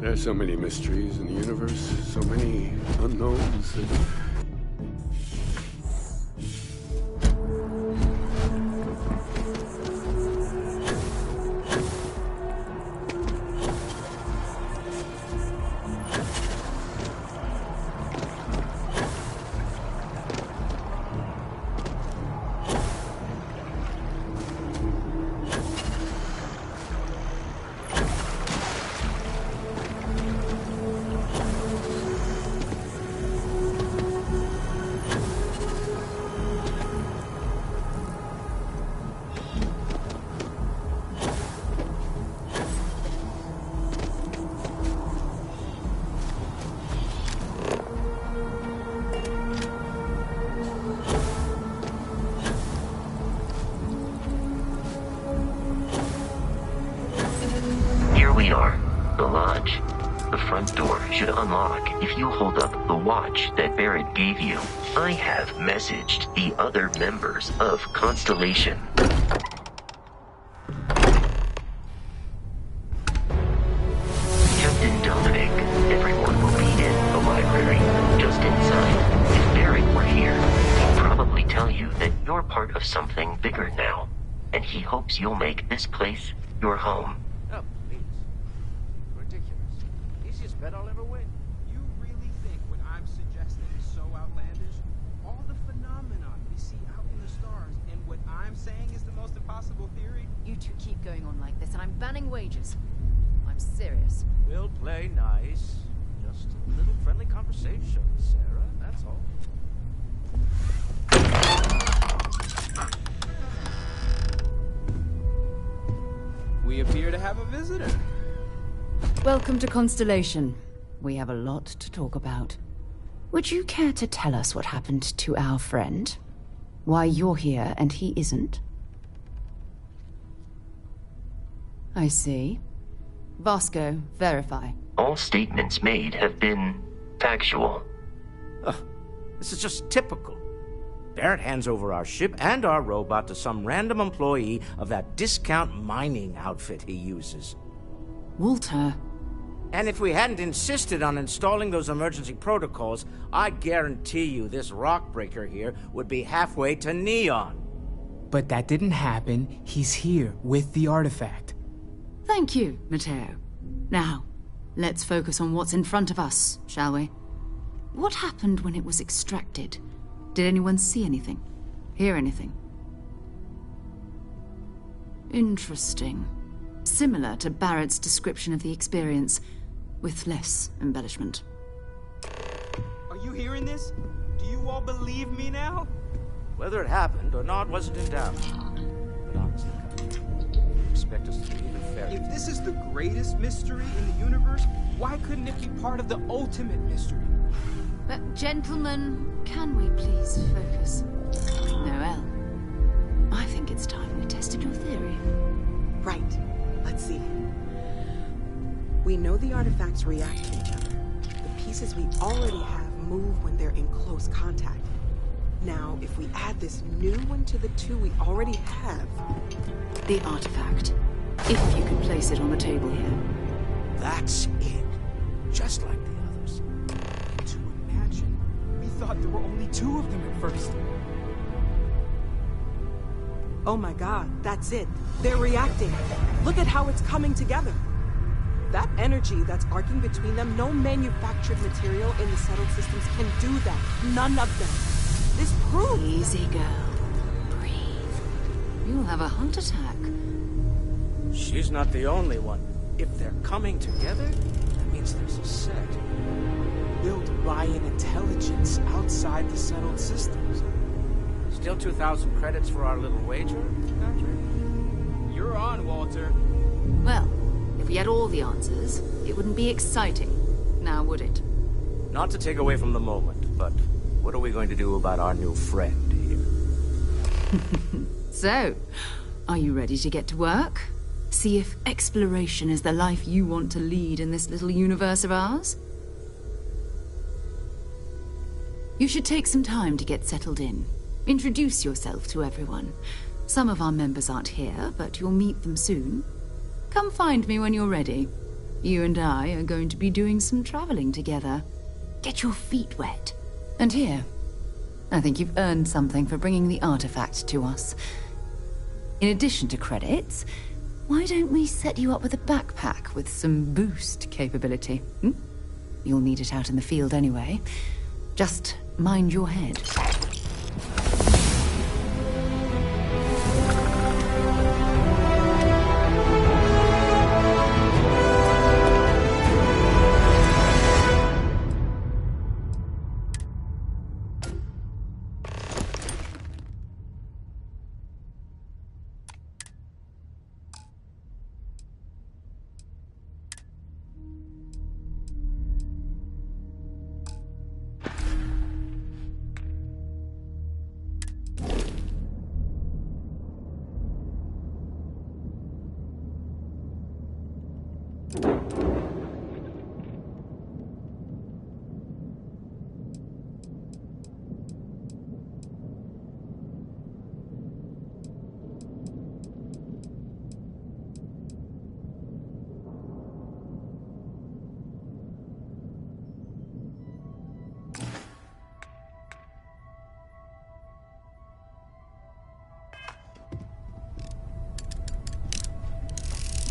There's so many mysteries in the universe, so many unknowns. We are. The lodge. The front door should unlock if you hold up the watch that Barrett gave you. I have messaged the other members of Constellation. Captain Dominic, everyone will be in the library, just inside. If Barrett were here, he'd probably tell you that you're part of something bigger now, and he hopes you'll make this place your home. Oh, please. Ridiculous. Easiest bet I'll ever win. You really think what I'm suggesting is so outlandish? All the phenomenon we see out in the stars, and what I'm saying is the most impossible theory? You two keep going on like this, and I'm banning wages. I'm serious. We'll play nice. Just a little friendly conversation, Sarah. That's all. We appear to have a visitor. Welcome to Constellation. We have a lot to talk about. Would you care to tell us what happened to our friend? Why you're here and he isn't? I see. Vasco, verify. All statements made have been factual. Ugh, this is just typical. Barrett hands over our ship and our robot to some random employee of that discount mining outfit he uses. Walter, And if we hadn't insisted on installing those emergency protocols, I guarantee you this rock breaker here would be halfway to Neon. But that didn't happen. He's here with the artifact. Thank you, Matteo. Now, let's focus on what's in front of us, shall we? What happened when it was extracted? Did anyone see anything? Hear anything? Interesting. Similar to Barrett's description of the experience, with less embellishment. Are you hearing this? Do you all believe me now? Whether it happened or not wasn't in doubt. But honestly, you expect us to be even fairer. If this is the greatest mystery in the universe, why couldn't it be part of the ultimate mystery? But gentlemen, can we please focus? Noel, I think it's time we tested your theory. Right. Let's see. We know the artifacts react to each other. The pieces we already have move when they're in close contact. Now, if we add this new one to the two we already have... The artifact. If you can place it on the table here. That's it. Just like the others. To imagine. We thought there were only 2 of them at first. Oh my god, that's it. They're reacting. Look at how it's coming together. That energy that's arcing between them, no manufactured material in the settled systems can do that. None of them. This proves... Easy, girl. Breathe. You'll have a heart attack. She's not the only one. If they're coming together, that means there's a set. Built by an intelligence outside the settled systems. Still 2,000 credits for our little wager, Patrick? You're on, Walter. Well, if we had all the answers, it wouldn't be exciting. Now, would it? Not to take away from the moment, but what are we going to do about our new friend here? So, are you ready to get to work? See if exploration is the life you want to lead in this little universe of ours? You should take some time to get settled in. Introduce yourself to everyone. Some of our members aren't here, but you'll meet them soon. Come find me when you're ready. You and I are going to be doing some traveling together. Get your feet wet. And here, I think you've earned something for bringing the artifact to us. In addition to credits, why don't we set you up with a backpack with some boost capability? You'll need it out in the field anyway. Just mind your head.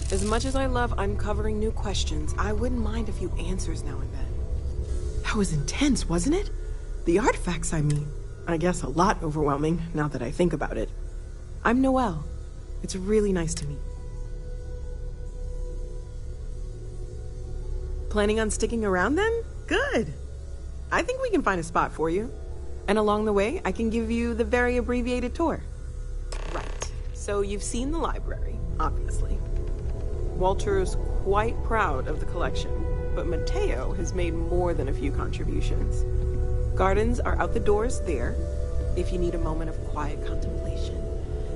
As much as I love uncovering new questions, I wouldn't mind a few answers now and then. That was intense, wasn't it? The artifacts, I mean. I guess a lot overwhelming, now that I think about it. I'm Noelle. It's really nice to meet. Planning on sticking around then? Good. I think we can find a spot for you. And along the way, I can give you the very abbreviated tour. Right. So you've seen the library, obviously. Walter is quite proud of the collection, but Matteo has made more than a few contributions. Gardens are out the doors there, if you need a moment of quiet contemplation.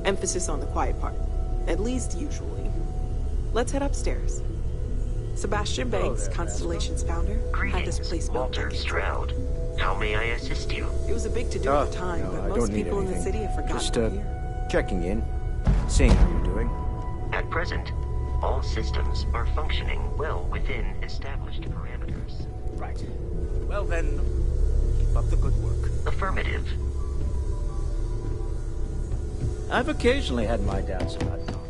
Emphasis on the quiet part, at least usually. Let's head upstairs. Sebastian Banks, Constellation's founder, had this place built. Walter Stroud. How may I assist you? It was a big to-do at the time, but most people in the city have forgotten. Just checking in, seeing how you're doing. At present, All systems are functioning well within established parameters. Right. Well then, keep up the good work. Affirmative. I've occasionally had my doubts about Tom.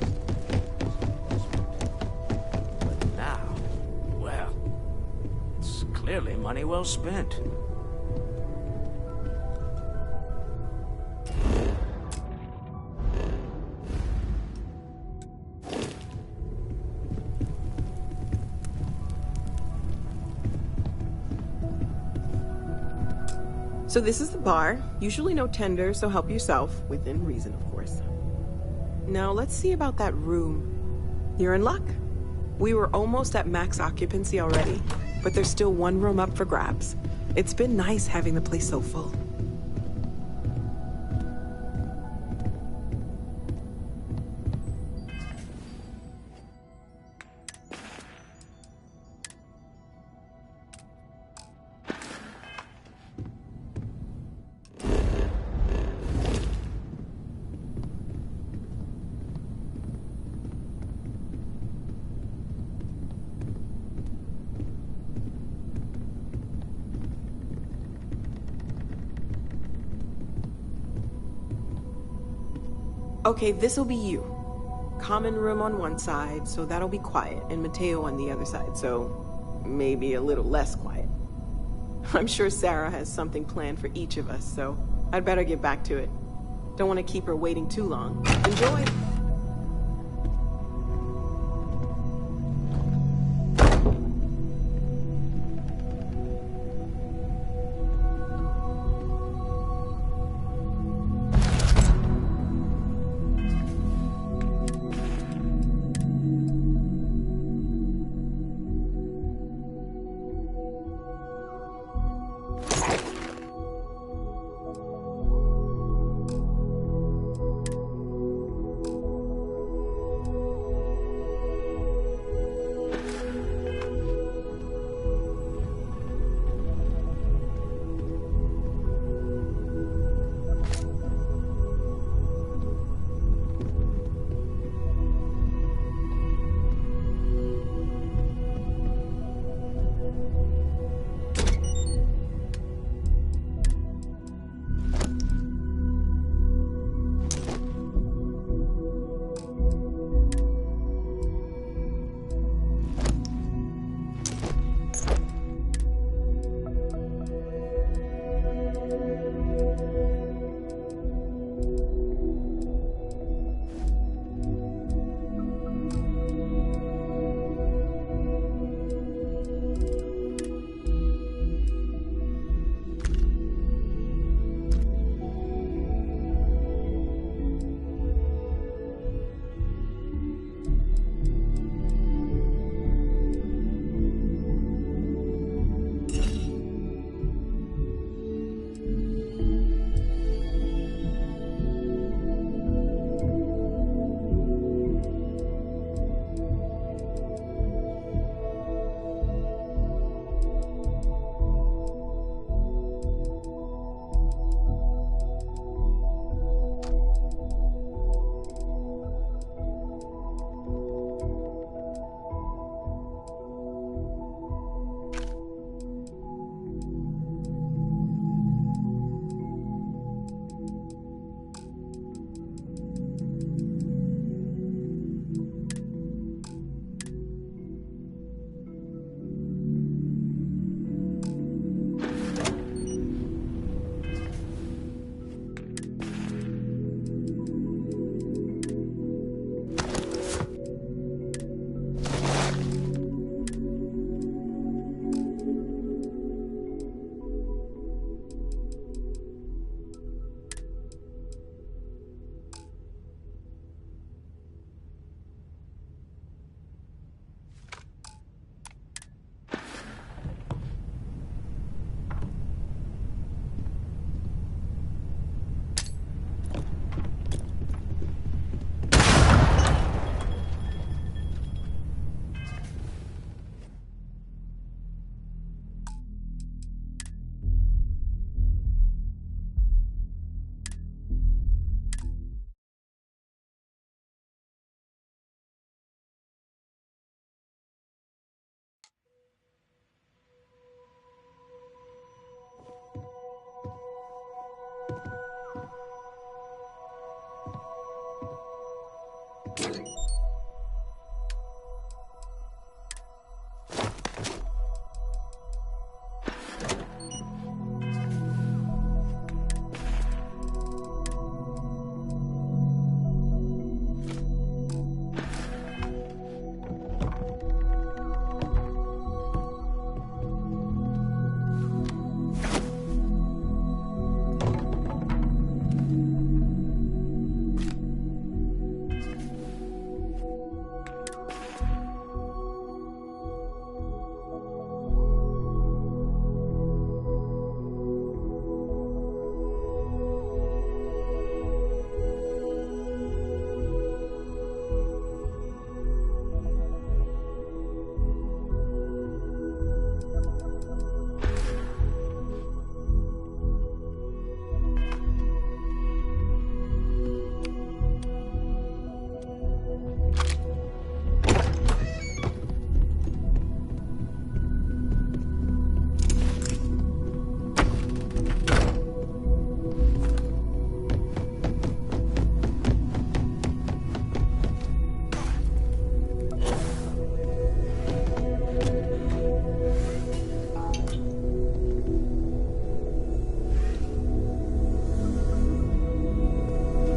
But now, well, it's clearly money well spent. So this is the bar. Usually no tender, so help yourself. Within reason, of course. Now let's see about that room. You're in luck. We were almost at max occupancy already, but there's still one room up for grabs. It's been nice having the place so full. Okay, this'll be you. Common room on one side, so that'll be quiet, and Mateo on the other side, so maybe a little less quiet. I'm sure Sarah has something planned for each of us, so I'd better get back to it. Don't want to keep her waiting too long. Enjoy!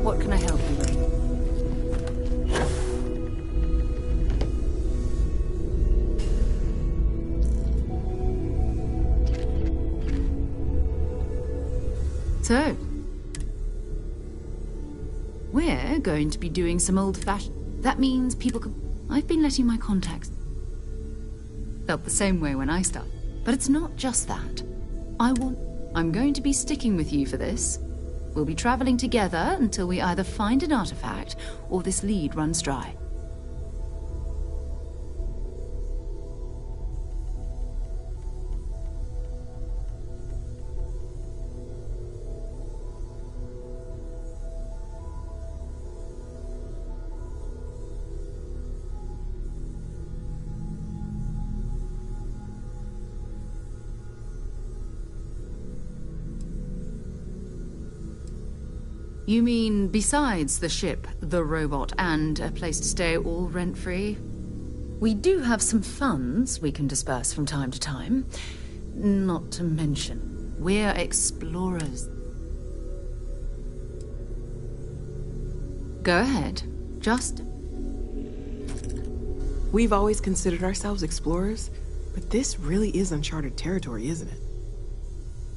What can I help you with? So, we're going to be doing some old-fashioned... That means people can... I've been letting my contacts... Felt the same way when I started. But it's not just that. I'm going to be sticking with you for this. We'll be traveling together until we either find an artifact or this lead runs dry. You mean besides the ship, the robot, and a place to stay all rent-free? We do have some funds we can disperse from time to time. Not to mention, we're explorers. Go ahead. Just... We've always considered ourselves explorers, but this really is uncharted territory, isn't it?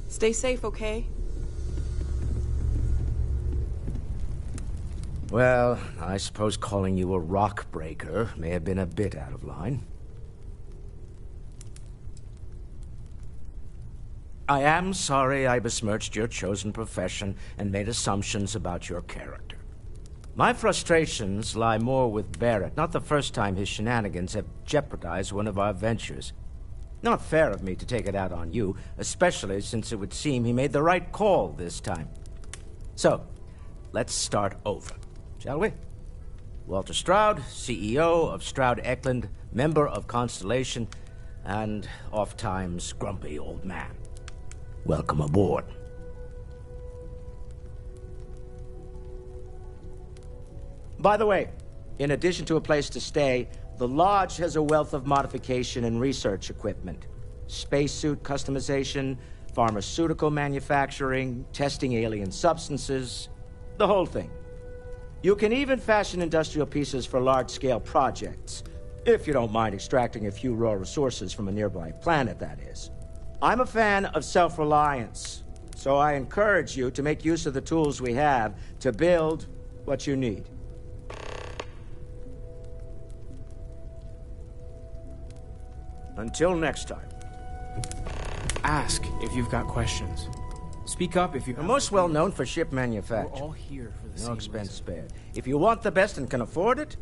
Stay safe, okay? Well, I suppose calling you a rock breaker may have been a bit out of line. I am sorry I besmirched your chosen profession and made assumptions about your character. My frustrations lie more with Barrett, not the first time his shenanigans have jeopardized one of our ventures. Not fair of me to take it out on you, especially since it would seem he made the right call this time. So, let's start over. Shall we? Walter Stroud, CEO of Stroud Eklund, member of Constellation, and oft-times grumpy old man. Welcome aboard. By the way, in addition to a place to stay, the Lodge has a wealth of modification and research equipment. Spacesuit customization, pharmaceutical manufacturing, testing alien substances, the whole thing. You can even fashion industrial pieces for large-scale projects, if you don't mind extracting a few raw resources from a nearby planet, that is. I'm a fan of self-reliance, so I encourage you to make use of the tools we have to build what you need. Until next time. Ask if you've got questions. Speak up if you... We're most well known for ship manufacture. We're all here for the no same expense reason. spared. If you want the best and can afford it,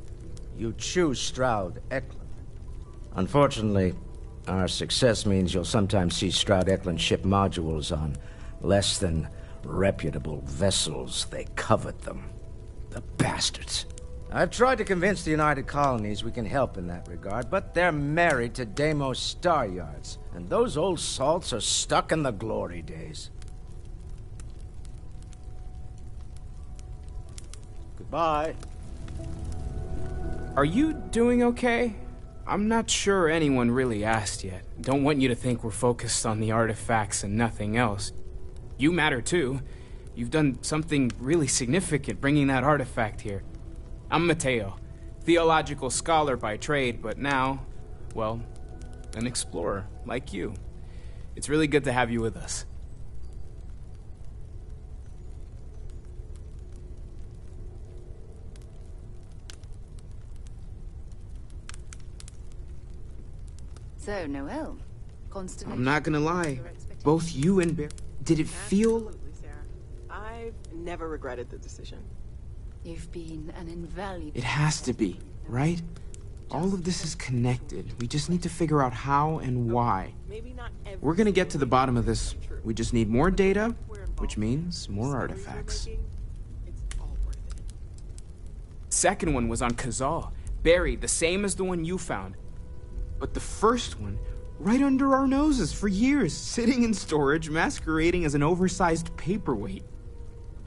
you choose Stroud Eklund. Unfortunately, our success means you'll sometimes see Stroud Eklund ship modules on less than reputable vessels. They covet them. The bastards. I've tried to convince the United Colonies we can help in that regard, but they're married to Deimos Star Yards, and those old salts are stuck in the glory days. Goodbye. Are you doing okay? I'm not sure anyone really asked yet. Don't want you to think we're focused on the artifacts and nothing else. You matter too. You've done something really significant bringing that artifact here. I'm Mateo, theological scholar by trade, but now, well, an explorer like you. It's really good to have you with us. So, Noel, Constellation. I'm not gonna lie. Both you and Bear, did it feel? Absolutely, Sarah. I've never regretted the decision. You've been an invaluable. It has to be, right? All of this is connected. We just need to figure out how and why. We're gonna get to the bottom of this. We just need more data, which means more artifacts. Second one was on Kazal, buried, the same as the one you found. But the first one, right under our noses for years, sitting in storage, masquerading as an oversized paperweight.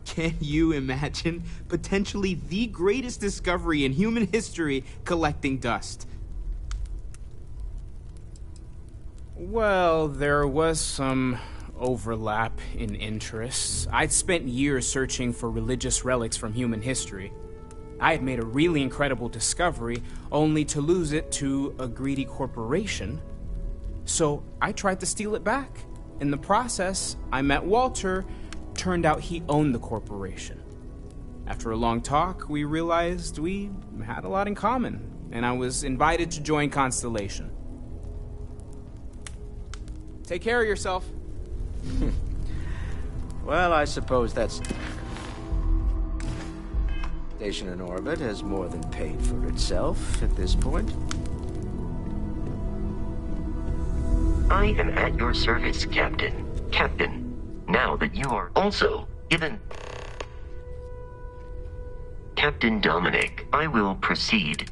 Can you imagine potentially the greatest discovery in human history collecting dust? Well, there was some overlap in interests. I'd spent years searching for religious relics from human history. I had made a really incredible discovery, only to lose it to a greedy corporation. So I tried to steal it back. In the process, I met Walter. Turned out he owned the corporation. After a long talk, we realized we had a lot in common, and I was invited to join Constellation. Take care of yourself. Well, I suppose that's... Station in orbit has more than paid for itself at this point. I am at your service, Captain. Captain, now that you are also given... Captain Dominic, I will proceed.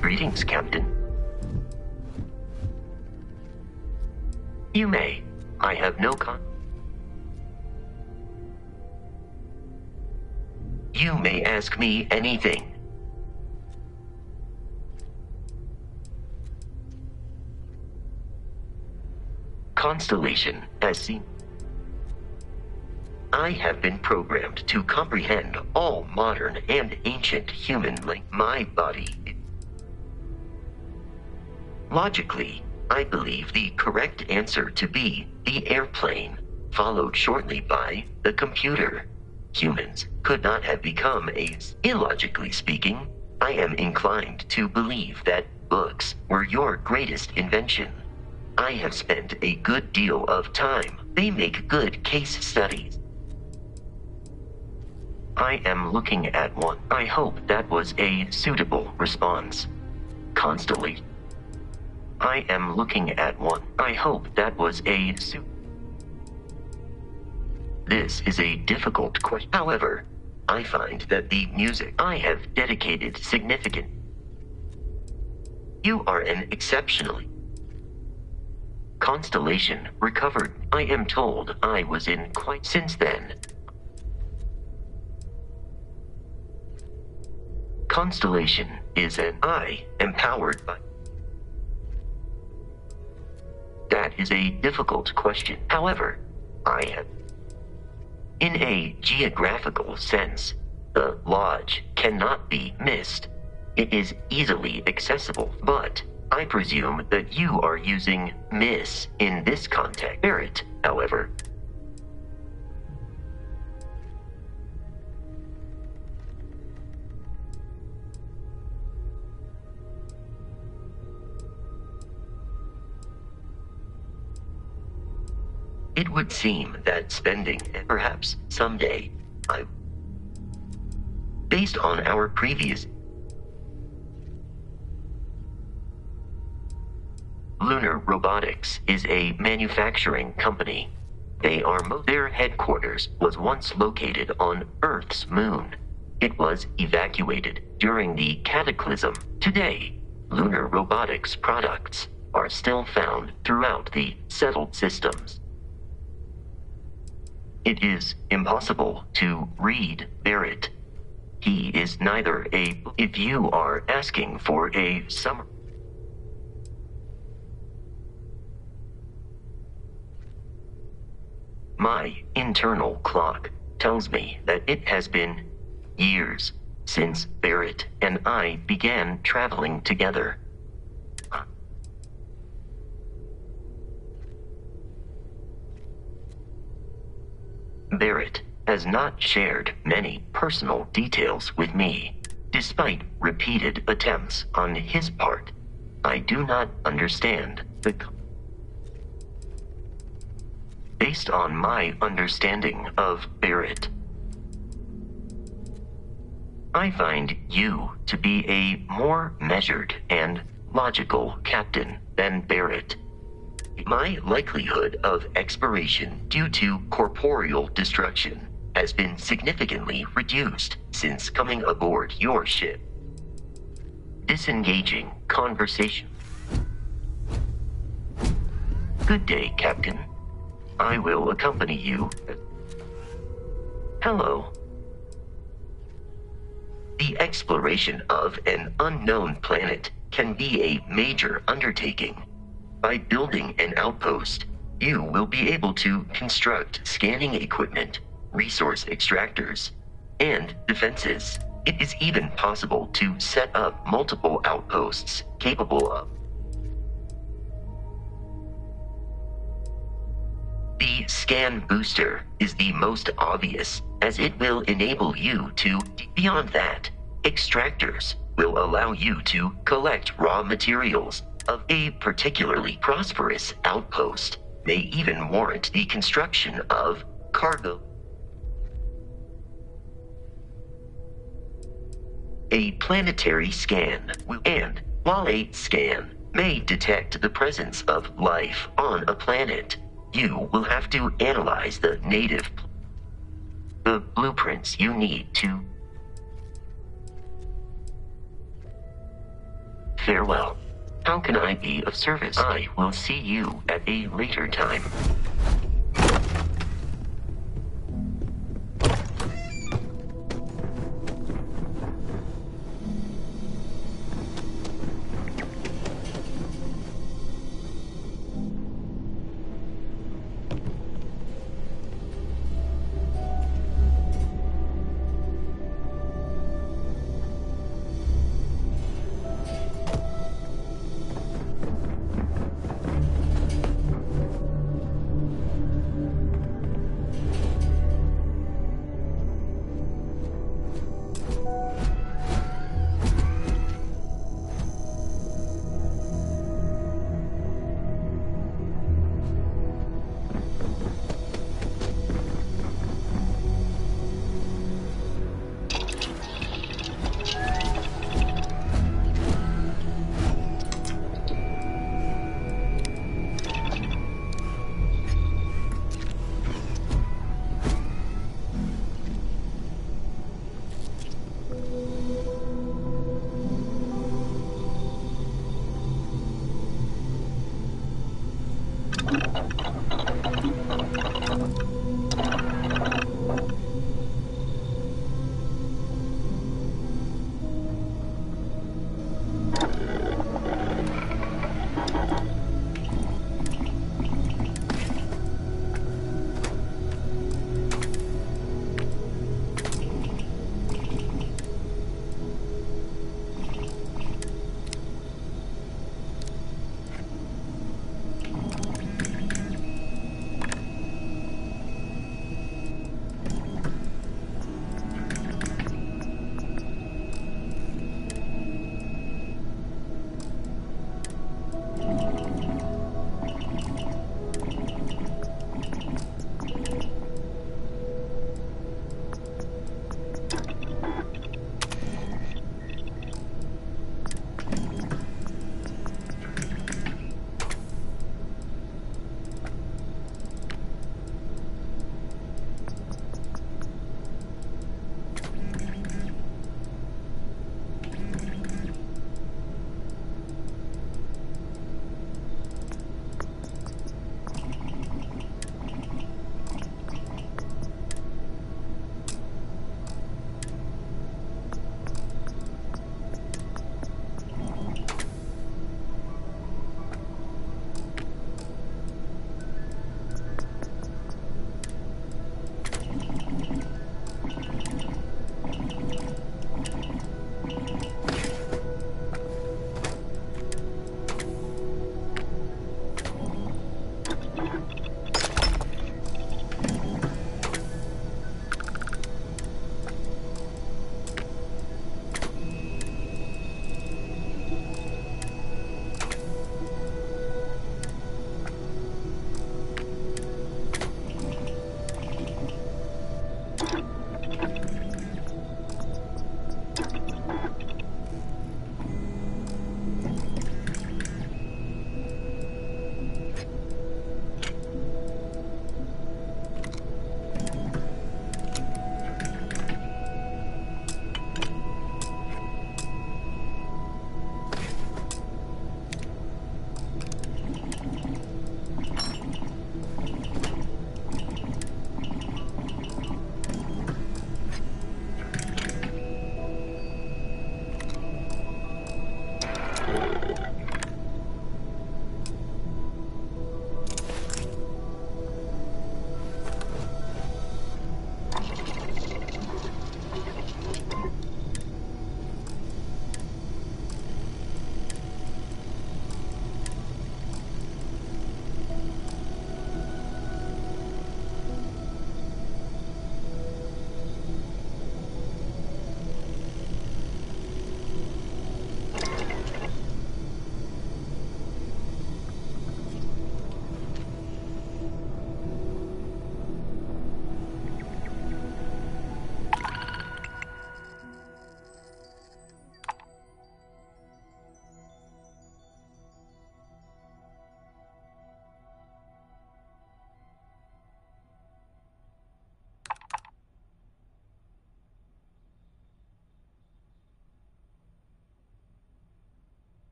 Greetings, Captain. You may. I have no You may ask me anything. Constellation, as seen. I have been programmed to comprehend all modern and ancient human my body. Logically, I believe the correct answer to be the airplane, followed shortly by the computer. Humans could not have become illogically speaking, I am inclined to believe that books were your greatest invention. I have spent a good deal of time. They make good case studies. I am looking at one. I hope that was a suitable response. Constellation. I am looking at one. I hope that was a This is a difficult question. However, I find that the music I have dedicated significant. You are an exceptionally Constellation recovered. I am told I was in quite since then. Constellation is an I empowered by. That is a difficult question. However, I have. In a geographical sense, the lodge cannot be missed. It is easily accessible, but I presume that you are using miss in this context. Barrett, however. It would seem that spending, perhaps someday, based on our previous Lunar Robotics is a manufacturing company. Their headquarters was once located on Earth's moon. It was evacuated during the cataclysm. Today, lunar robotics products are still found throughout the settled systems. It is impossible to read Barrett. He is neither a... If you are asking for a summary... My internal clock tells me that it has been years since Barrett and I began traveling together. Barrett has not shared many personal details with me, despite repeated attempts on his part. I do not understand the... Based on my understanding of Barrett, I find you to be a more measured and logical captain than Barrett. My likelihood of expiration due to corporeal destruction has been significantly reduced since coming aboard your ship. Disengaging conversation. Good day, Captain. I will accompany you. Hello. The exploration of an unknown planet can be a major undertaking. By building an outpost, you will be able to construct scanning equipment, resource extractors, and defenses. It is even possible to set up multiple outposts capable of... The scan booster is the most obvious, as it will enable you to... Beyond that, extractors will allow you to collect raw materials of a particularly prosperous outpost, may even warrant the construction of cargo. A planetary scan will... And while a scan may detect the presence of life on a planet, you will have to analyze the blueprints you need to... Farewell. How can I be of service? I will see you at a later time.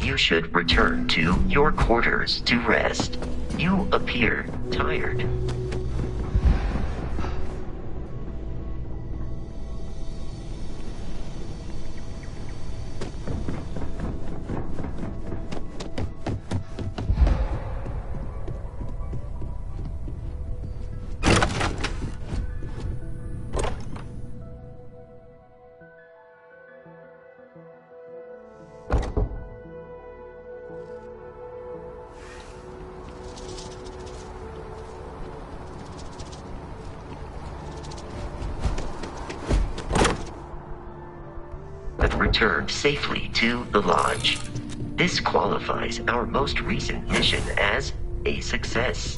you should return to your quarters to rest. You appear tired. Returned safely to the lodge. This qualifies our most recent mission as a success.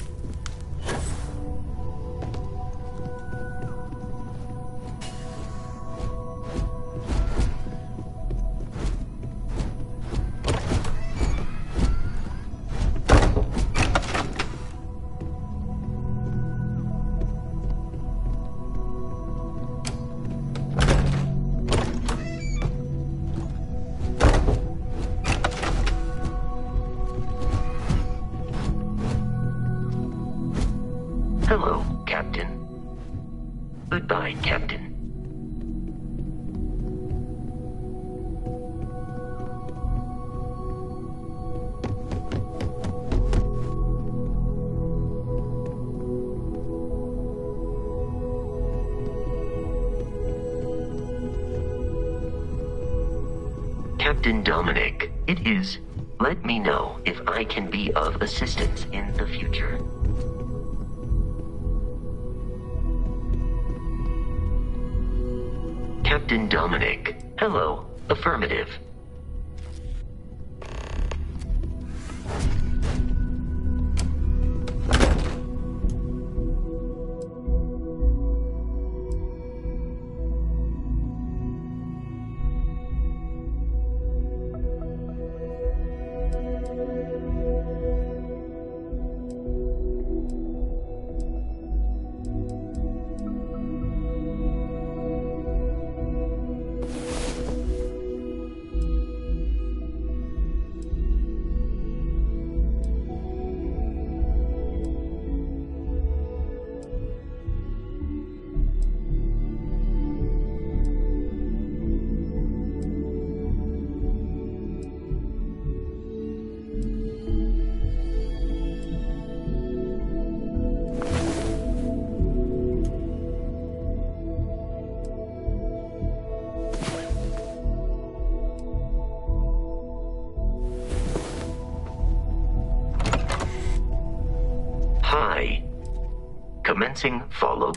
Hello, Captain. Goodbye, Captain. Captain Dominic, it is. Let me know if I can be of assistance in the future. Captain Dominic. Hello. Affirmative. Hi. Commencing follow.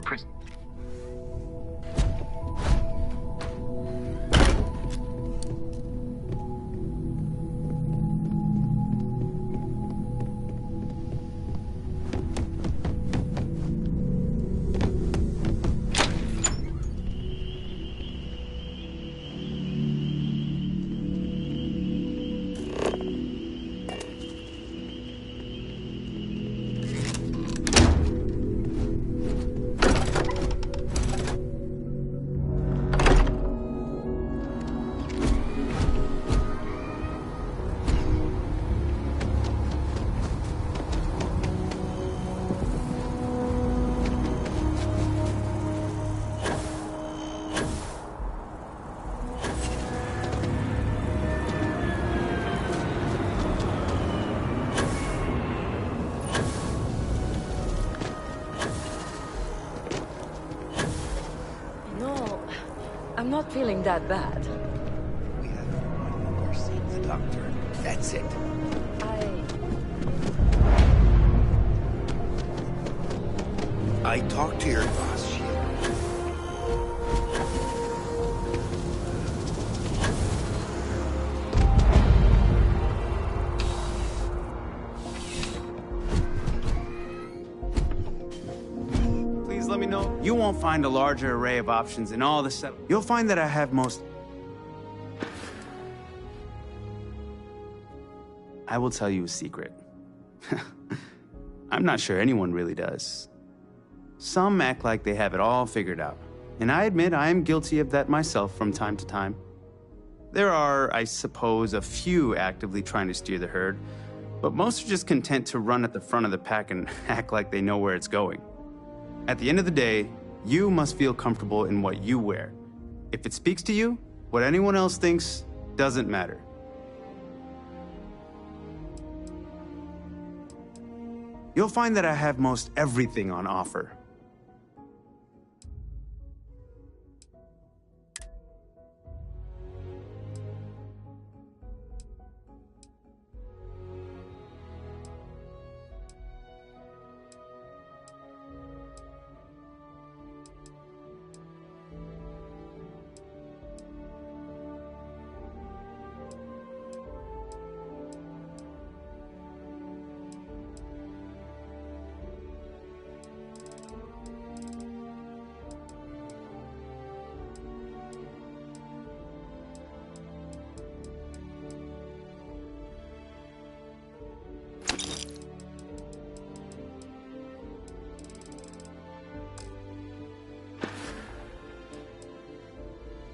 I'm not feeling that bad. We have one more seen the doctor. That's it. I talked to your boss, Shield. Please let me know. You won't find a larger array of options in all the set. You'll find that I have most. I will tell you a secret. I'm not sure anyone really does. Some act like they have it all figured out. And I admit I am guilty of that myself from time to time. There are, I suppose, a few actively trying to steer the herd, but most are just content to run at the front of the pack and act like they know where it's going. At the end of the day, you must feel comfortable in what you wear. If it speaks to you, what anyone else thinks doesn't matter. You'll find that I have most everything on offer.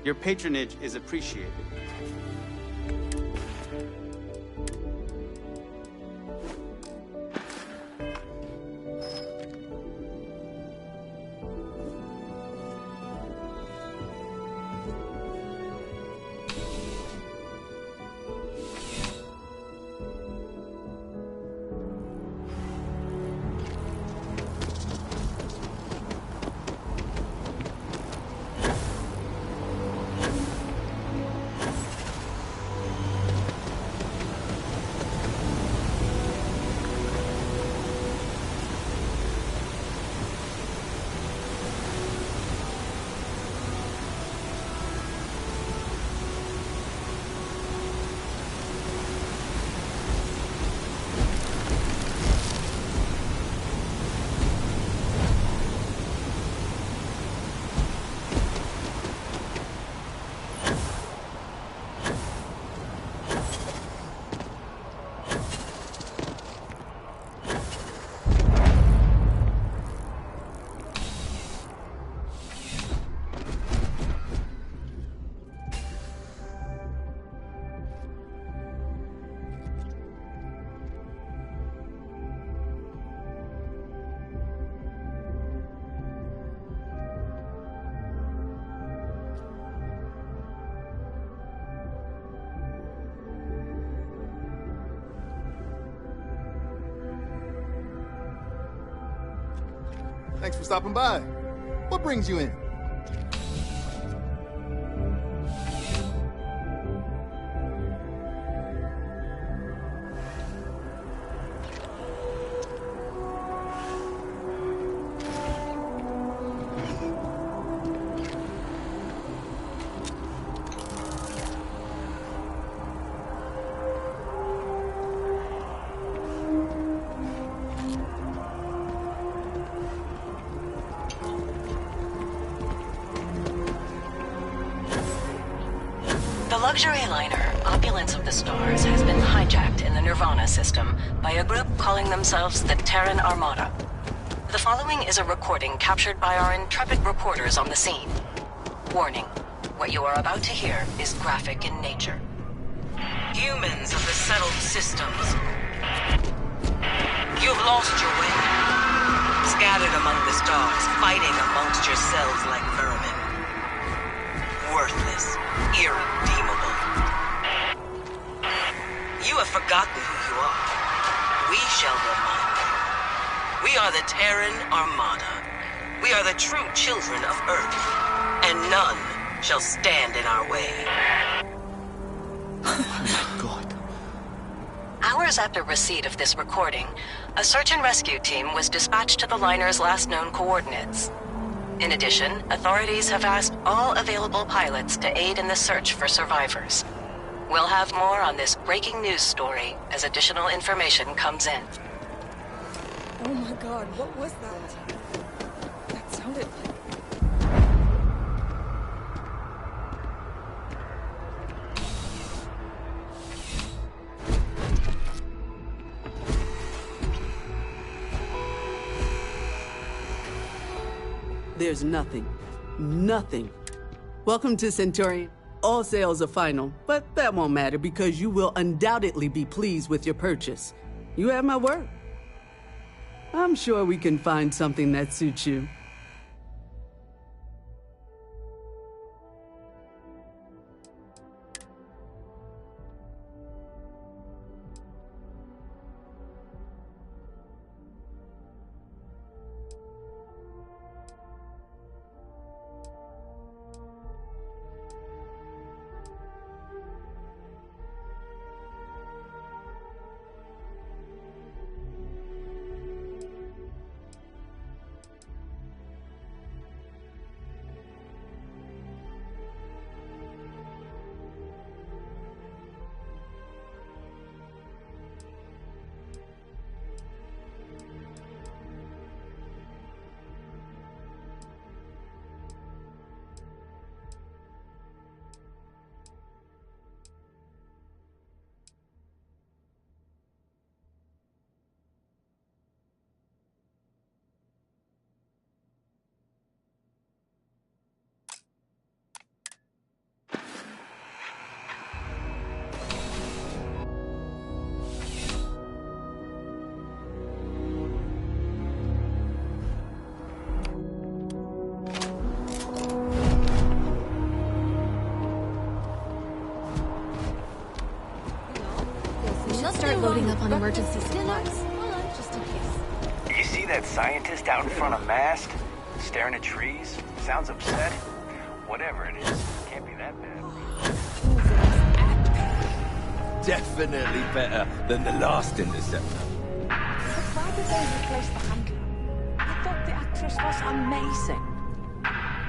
Your patronage is appreciated. Thanks for stopping by. What brings you in? The luxury liner, Opulence of the Stars, has been hijacked in the Nirvana system by a group calling themselves the Terran Armada. The following is a recording captured by our intrepid reporters on the scene. Warning, what you are about to hear is graphic in nature. Humans of the settled systems, you've lost your way. Scattered among the stars, fighting amongst yourselves like vermin. Worthless, irredeemable. You have forgotten who you are. We shall remind you. We are the Terran Armada. We are the true children of Earth, and none shall stand in our way. Oh my God. Hours after receipt of this recording, a search and rescue team was dispatched to the liner's last known coordinates. In addition, authorities have asked all available pilots to aid in the search for survivors. We'll have more on this breaking news story as additional information comes in. Oh my god, what was that? That sounded like... There's nothing. Nothing. Welcome to Centaurian. All sales are final, but that won't matter because you will undoubtedly be pleased with your purchase. You have my word. I'm sure we can find something that suits you. Start loading up on emergency supplies. Just in case. You see that scientist out in front of mast? Staring at trees? Sounds upset? Whatever it is, can't be that bad. Definitely better than the last interceptor. Why did they replace the handler? I thought the actress was amazing.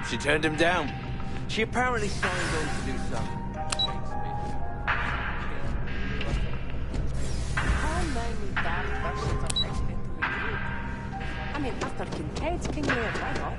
She turned him down. She apparently signed on to do something. How many damn versions of Shakespeare do we need? I mean, after Kincaid's King Lear, why not?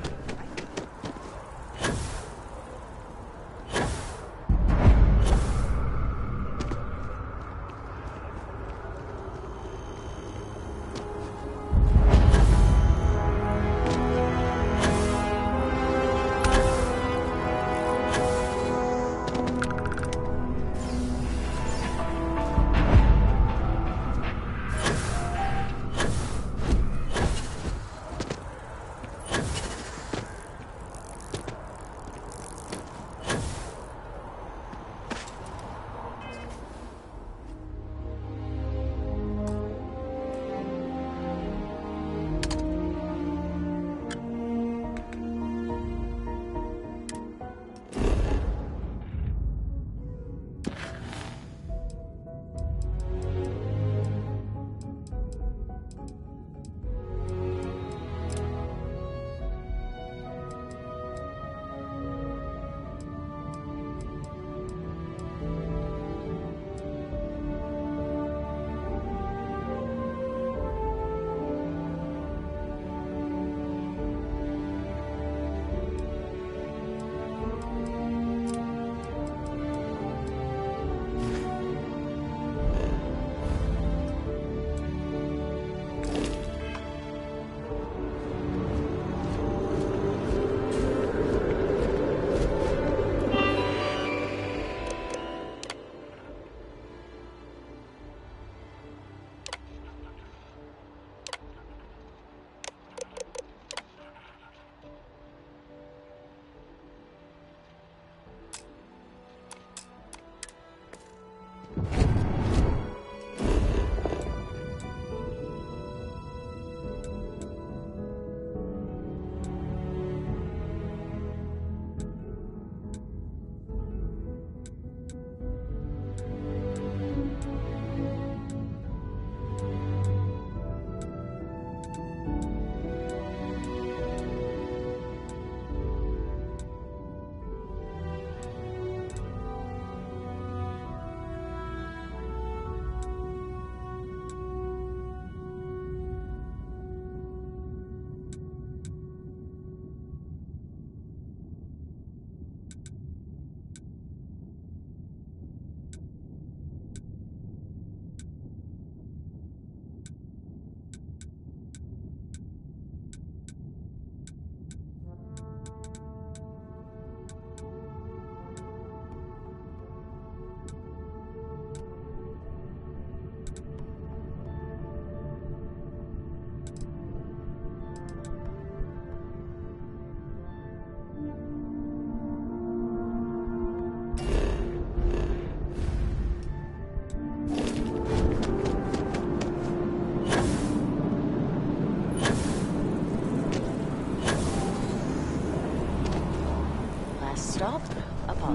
stop, Apollo.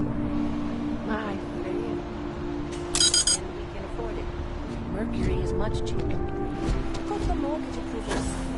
My friend. And we can afford it. Mercury is much cheaper. Got the mortgage approvals.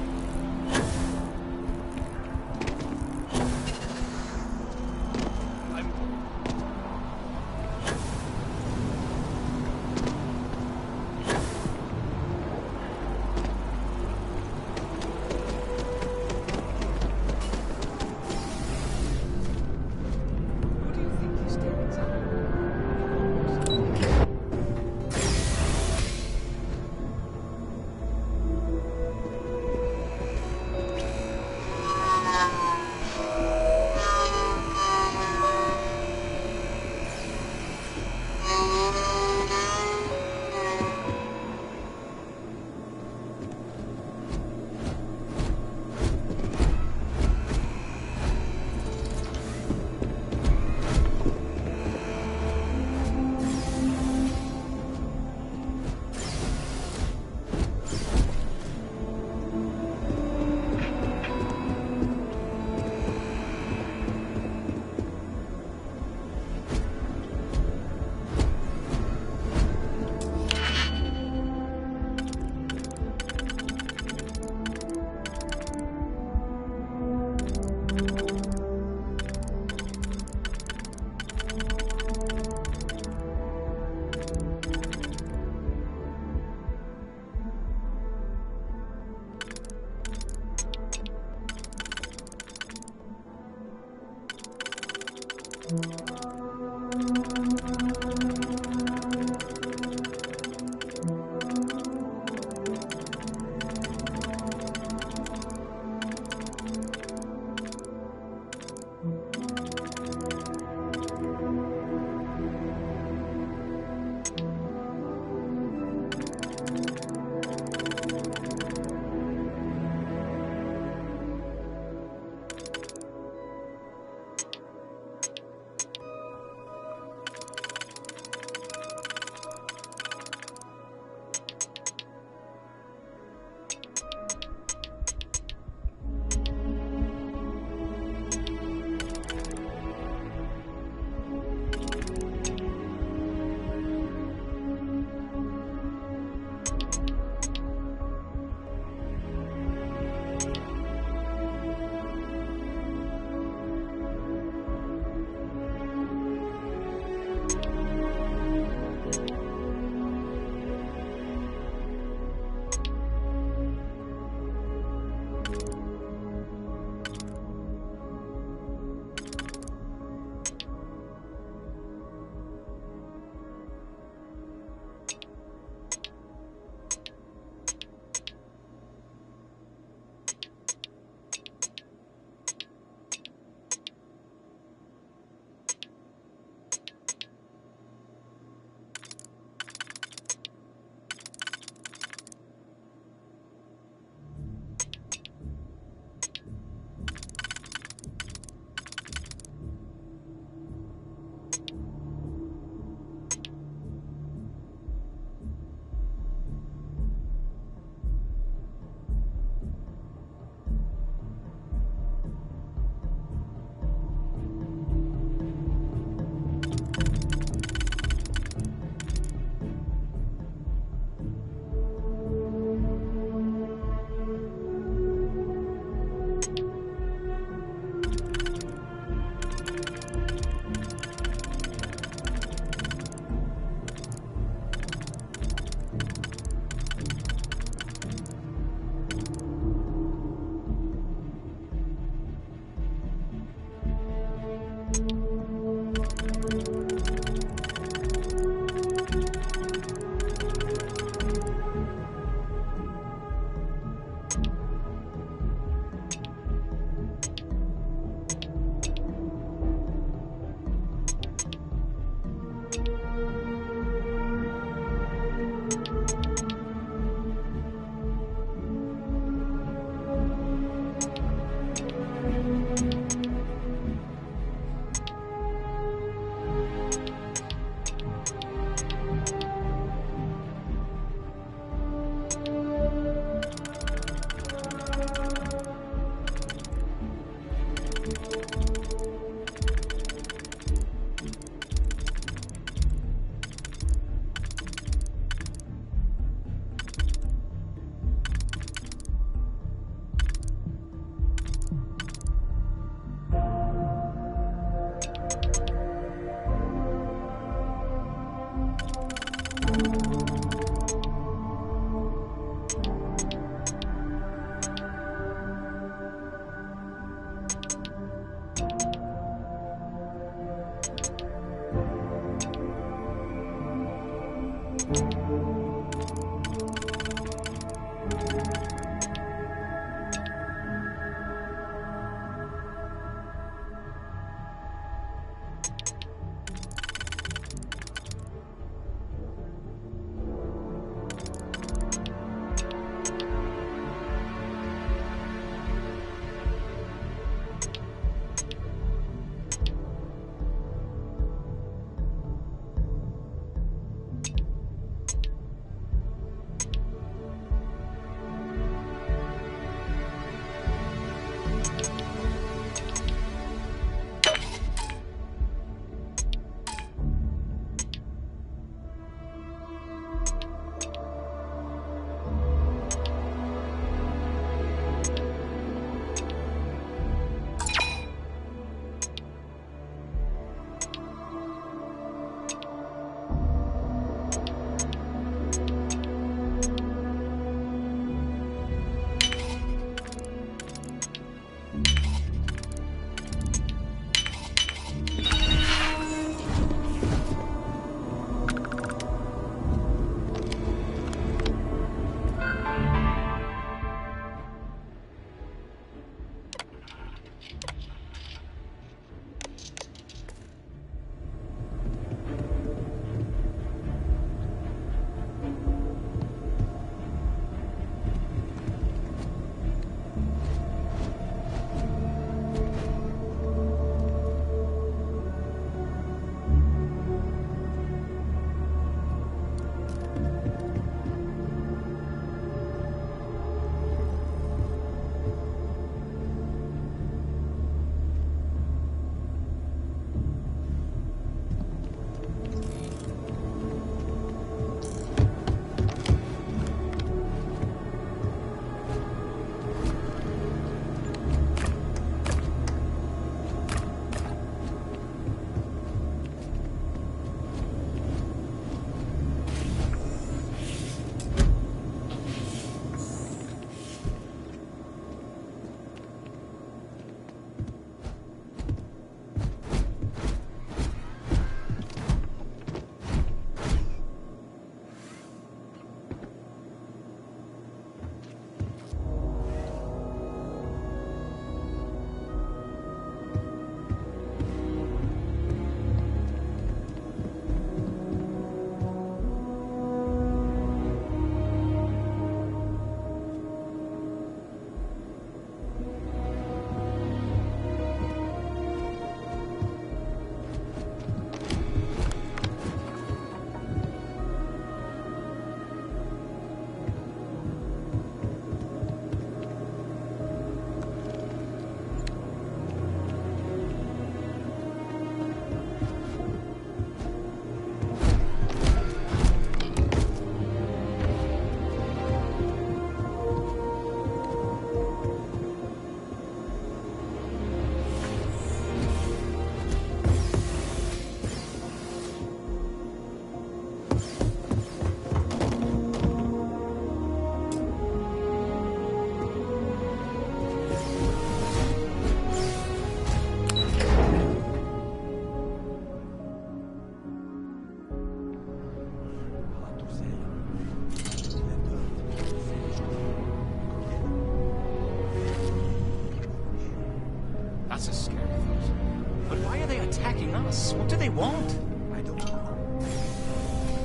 us? What do they want? I don't know.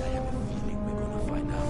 I have a feeling we're gonna find out.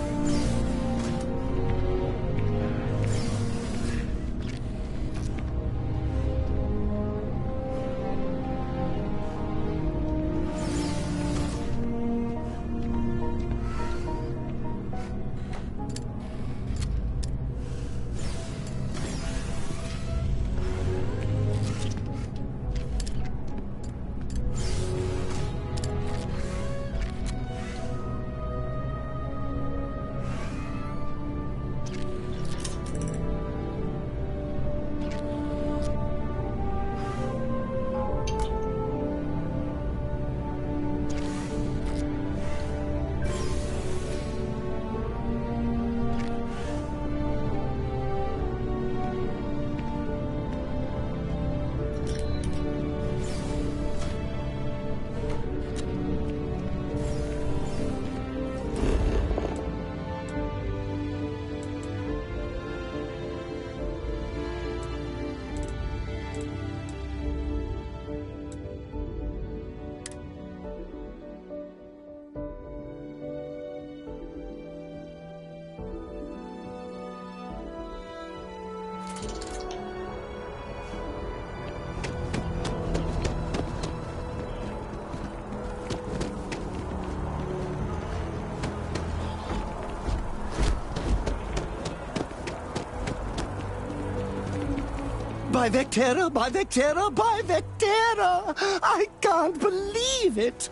By Vectera, by Vectera, by Vectera! I can't believe it!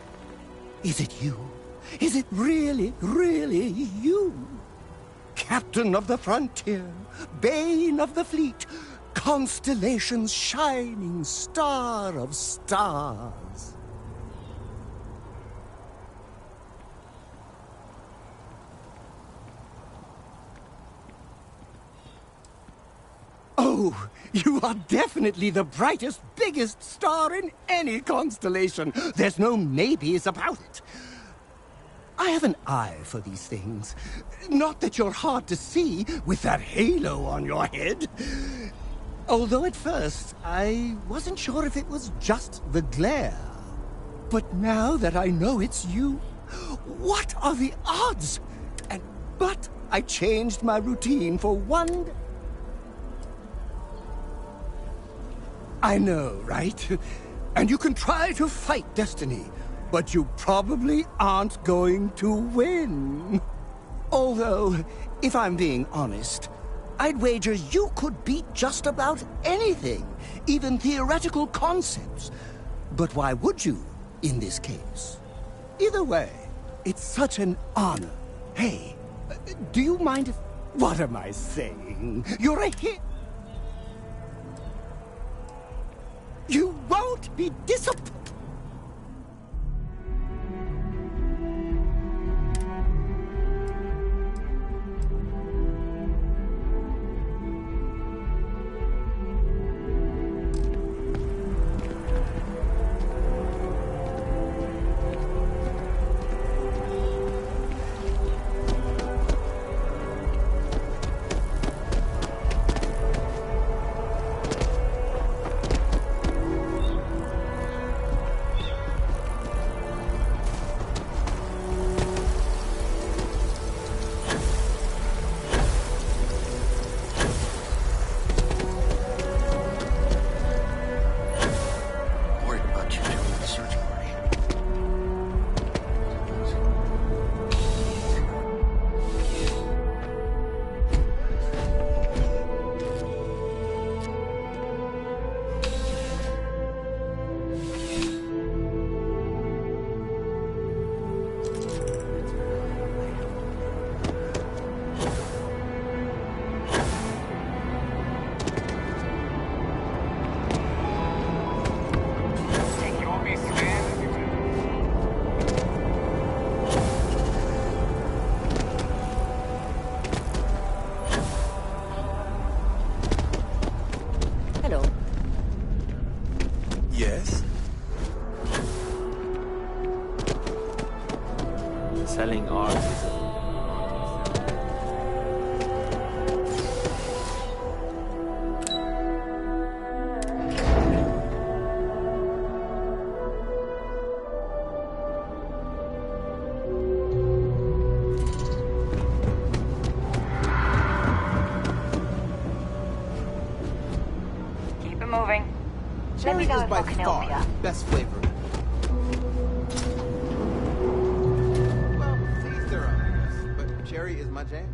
Is it you? Is it really, really you? Captain of the frontier, bane of the fleet, constellation's shining star of stars. Oh, you are definitely the brightest, biggest star in any constellation. There's no maybes about it. I have an eye for these things. Not that you're hard to see with that halo on your head. Although at first, I wasn't sure if it was just the glare. But now that I know it's you, what are the odds? But I changed my routine for one... I know, right? And you can try to fight destiny, but you probably aren't going to win. Although, if I'm being honest, I'd wager you could beat just about anything, even theoretical concepts. But why would you, in this case? Either way, it's such an honor. Hey, do you mind if... What am I saying? You're a hit. You won't be disappointed. cherry is by far best flavor. Well, to each their own, I guess. But cherry is my jam.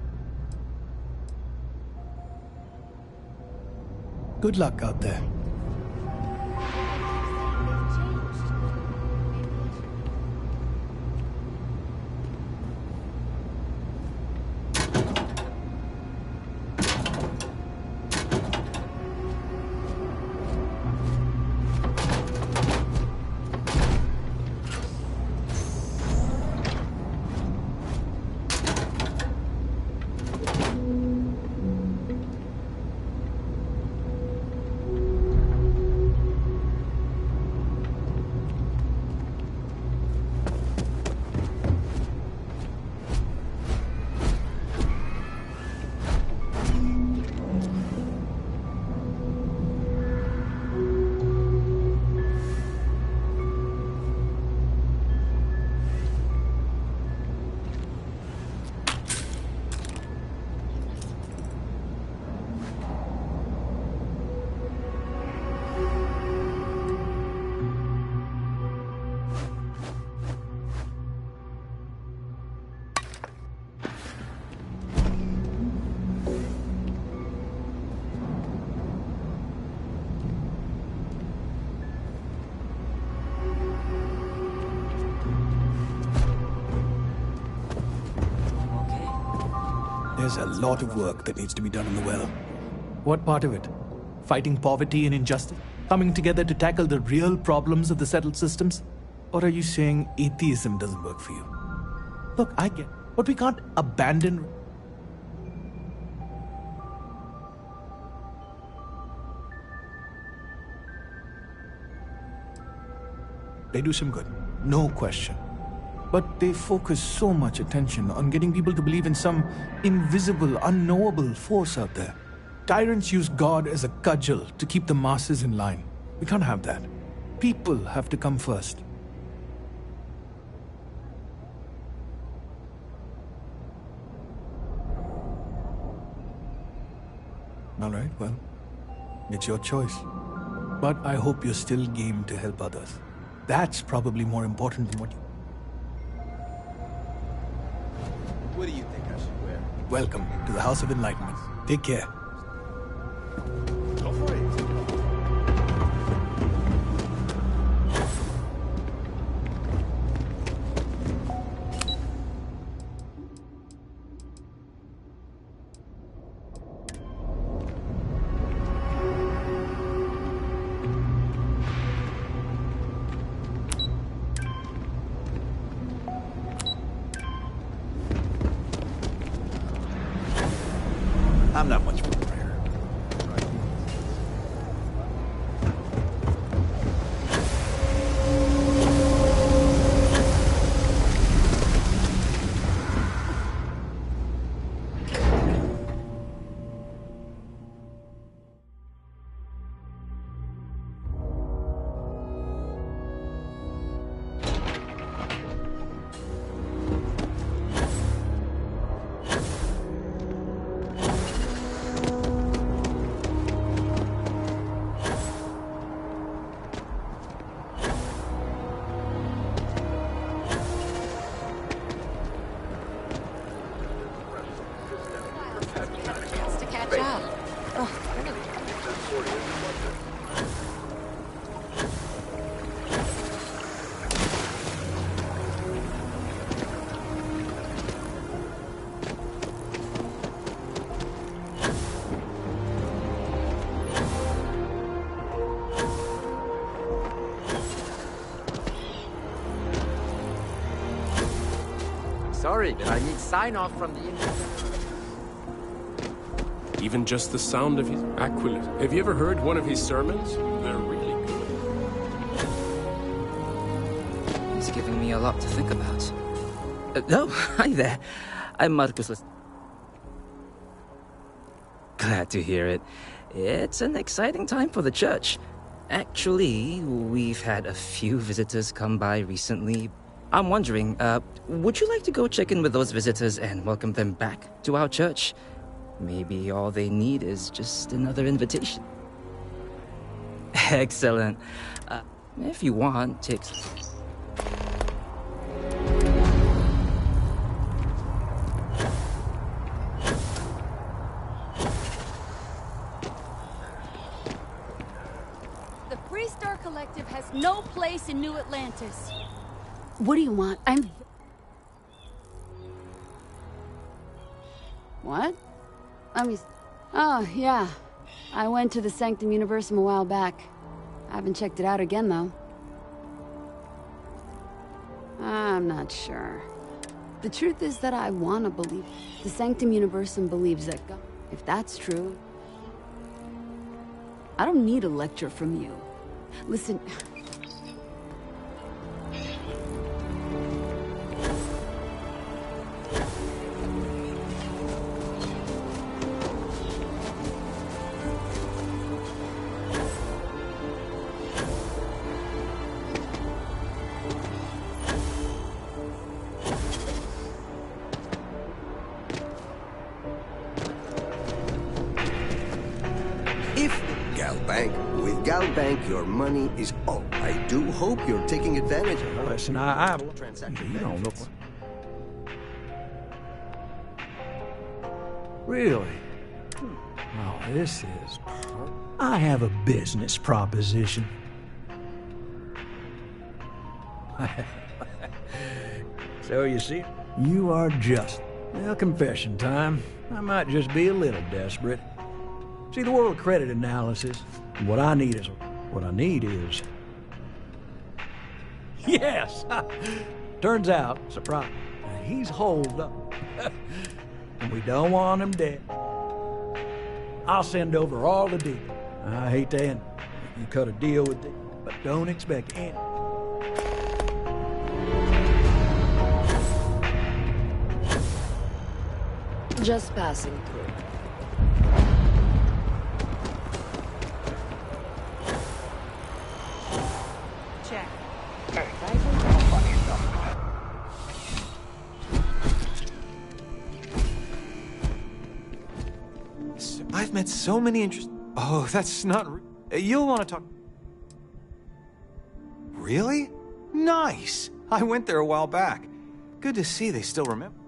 Good luck out there. There's a lot of work that needs to be done in the well. What part of it? Fighting poverty and injustice? Coming together to tackle the real problems of the settled systems? Or are you saying atheism doesn't work for you? Look, I get, but we can't abandon... They do some good, no question. But they focus so much attention on getting people to believe in some invisible, unknowable force out there. Tyrants use God as a cudgel to keep the masses in line. We can't have that. People have to come first. All right, well, it's your choice. But I hope you're still game to help others. That's probably more important than what you... What do you think I should wear? Welcome to the House of Enlightenment. Take care. Go for it. I'm not much for prayer. Chance to catch up. Oh, really? Sorry, but I need sign-off from the... Even just the sound of his aquilate. Have you ever heard one of his sermons? They're really good. He's giving me a lot to think about. Oh, hi there. I'm Marcus. Glad to hear it. It's an exciting time for the church. Actually, we've had a few visitors come by recently. I'm wondering, would you like to go check in with those visitors and welcome them back to our church? Maybe all they need is just another invitation. Excellent. If you want, take... The Freestar Collective has no place in New Atlantis. What do you want? What? Let me... Oh, yeah. I went to the Sanctum Universum a while back. I haven't checked it out again, though. I'm not sure. The truth is that I want to believe. The Sanctum Universum believes that God... If that's true... I don't need a lecture from you. Listen... Bank, your money is all. I do hope you're taking advantage of it. Listen, I transaction. You don't look. Really? Oh, this is. I have a business proposition. So you see, you are just. Well, confession time. I might just be a little desperate. See, the world credit analysis. What I need is. Yes! Turns out, surprise, he's holed up. And we don't want him dead. I'll send over all the deals. I hate to end it. You cut a deal with it, but don't expect any. Just passing through. I've met so many Oh, that's not... You'll want to talk... Really? Nice! I went there a while back. Good to see they still remember.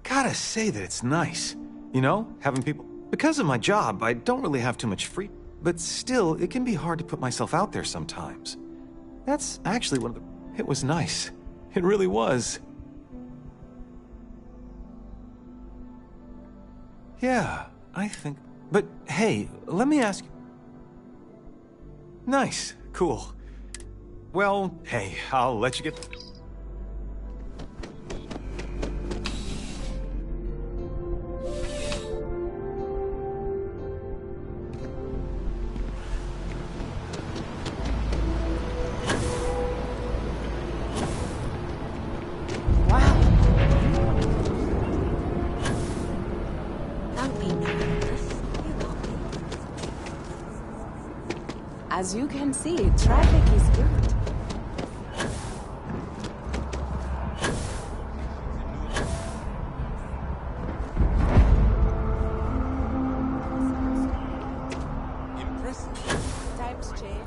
Gotta say that it's nice. You know, having people... Because of my job, I don't really have too much free... But still, it can be hard to put myself out there sometimes. That's actually one of the... It was nice. It really was. Yeah, I think... But hey, let me ask you... Nice. Cool. Well, hey, I'll let you get... As you can see, traffic is good. Impressive. Times change.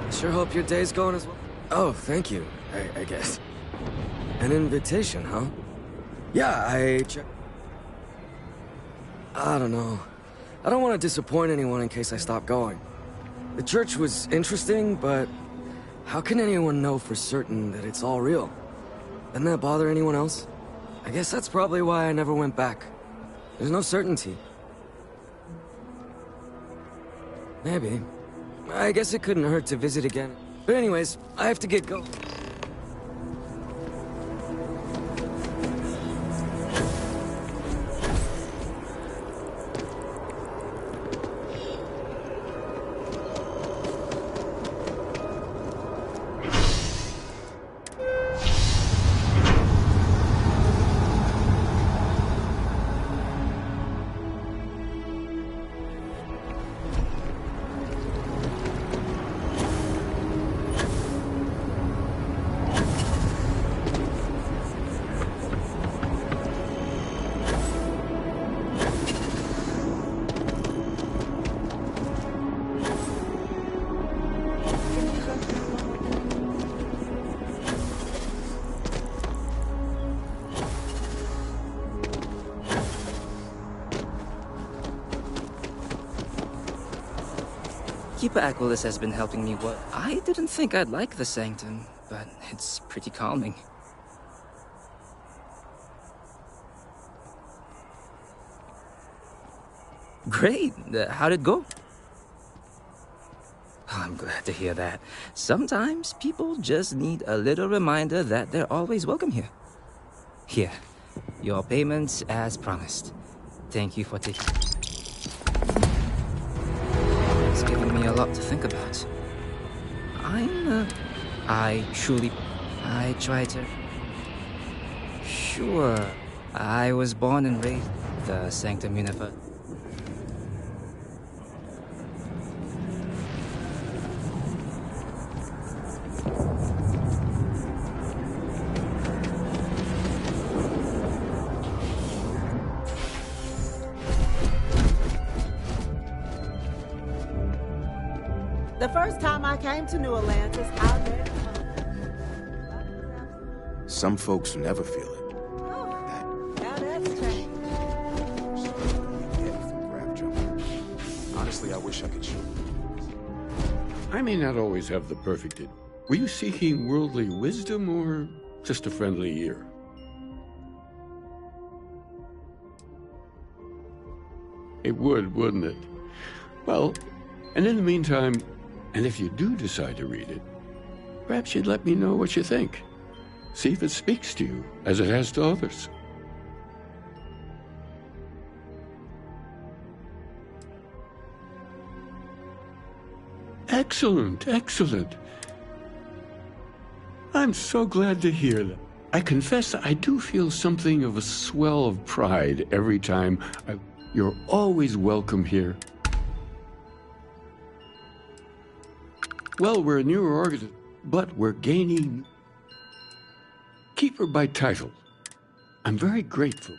Sure hope your day's going as well. Oh, thank you, I guess. An invitation, huh? Yeah, I don't know. I don't want to disappoint anyone in case I stop going. The church was interesting, but how can anyone know for certain that it's all real? Doesn't that bother anyone else? I guess that's probably why I never went back. There's no certainty. Maybe. I guess it couldn't hurt to visit again. But anyways, I have to get going. Keeper Aquilus has been helping me work. I didn't think I'd like the Sanctum, but it's pretty calming. Great. How'd it go? Oh, I'm glad to hear that. Sometimes people just need a little reminder that they're always welcome here. Here, your payments as promised. Thank you for taking... It's giving me a lot to think about. I try to... Sure, I was born and raised the Sanctum Universe. The first time I came to New Atlantis, I met... Some folks never feel it. Now that's changed. Honestly, I wish I could show. I may not always have the perfect it. Were you seeking worldly wisdom or just a friendly ear? It would, wouldn't it? Well, and in the meantime, and if you do decide to read it, perhaps you'd let me know what you think. See if it speaks to you as it has to others. Excellent, excellent. I'm so glad to hear that. I confess I do feel something of a swell of pride every time You're always welcome here. Well, we're a newer organization, but we're gaining Keeper by title. I'm very grateful.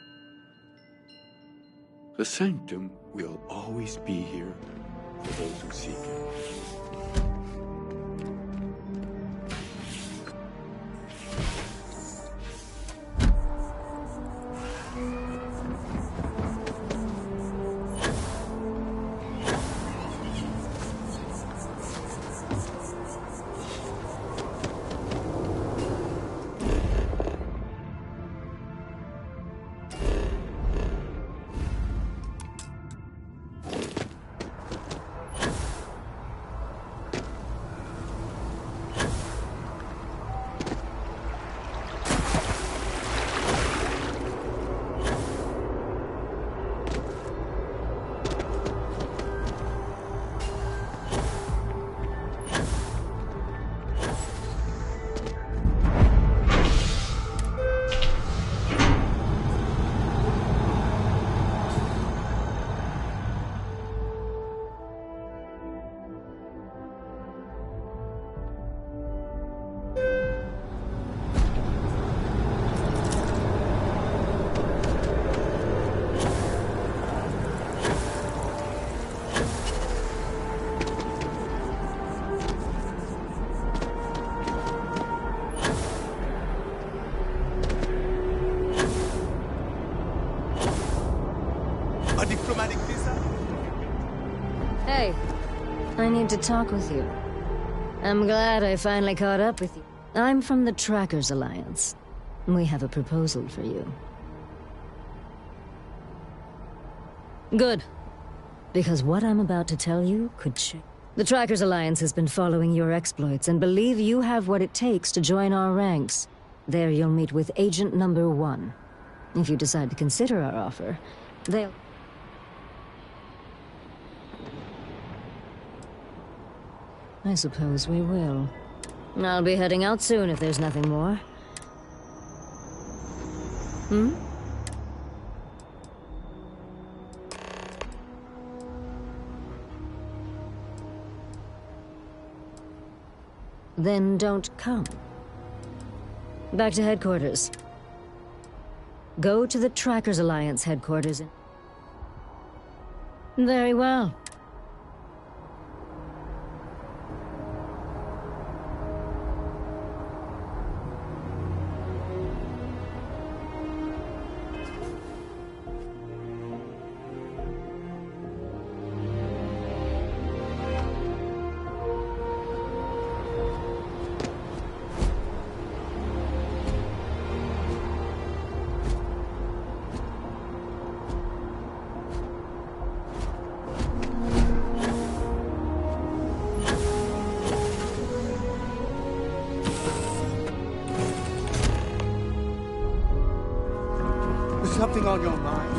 The Sanctum will always be here for those who seek it. Hey, I need to talk with you. I'm glad I finally caught up with you. I'm from the Trackers Alliance. We have a proposal for you. Good. Because what I'm about to tell you could change. The Trackers Alliance has been following your exploits and believe you have what it takes to join our ranks. There you'll meet with Agent Number 1. If you decide to consider our offer, they'll... I suppose we will. I'll be heading out soon if there's nothing more. Hmm? Then don't come. Back to headquarters. Go to the Trackers Alliance headquarters in... Very well. something on your mind?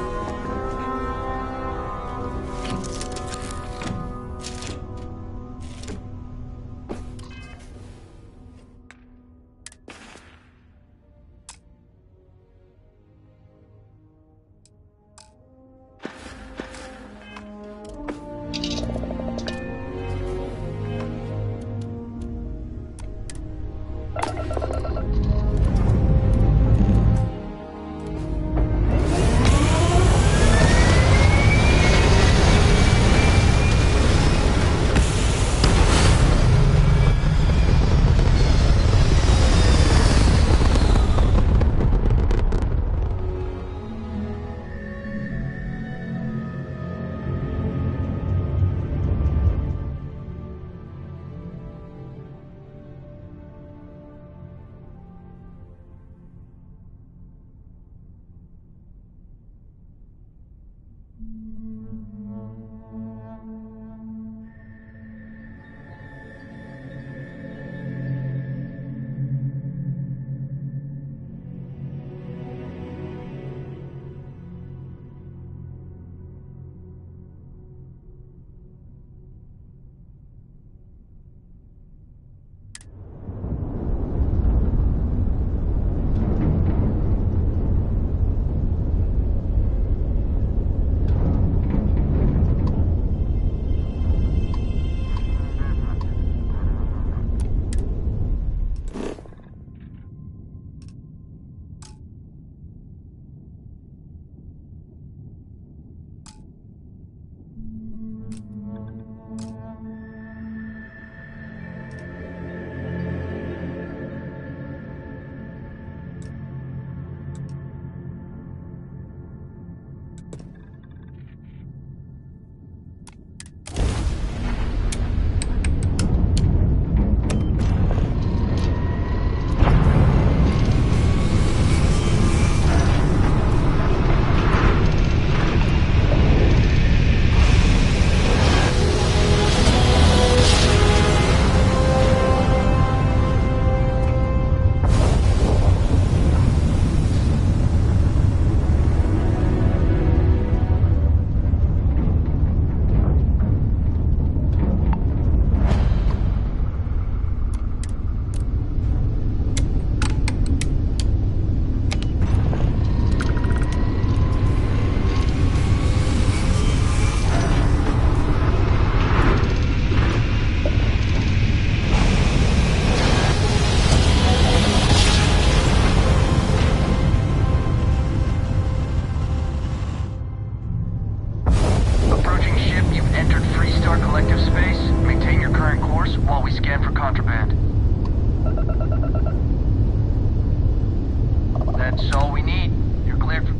That's all we need. You're cleared for...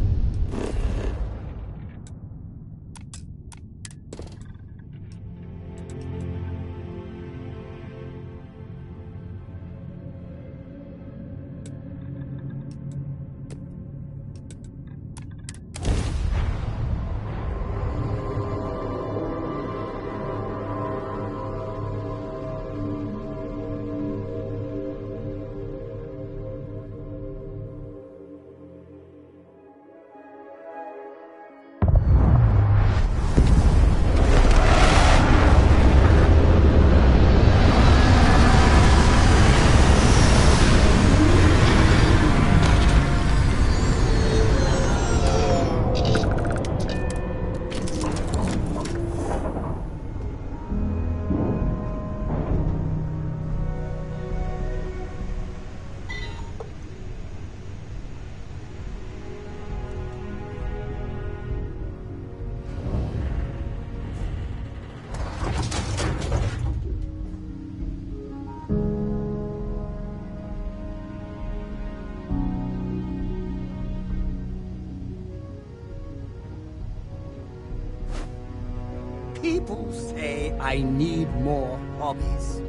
People say I need more hobbies.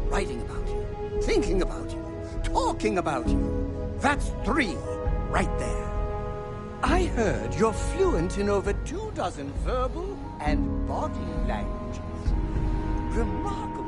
Writing about you, thinking about you, talking about you. That's 3 right there. I heard you're fluent in over 24 verbal and body languages. Remarkable.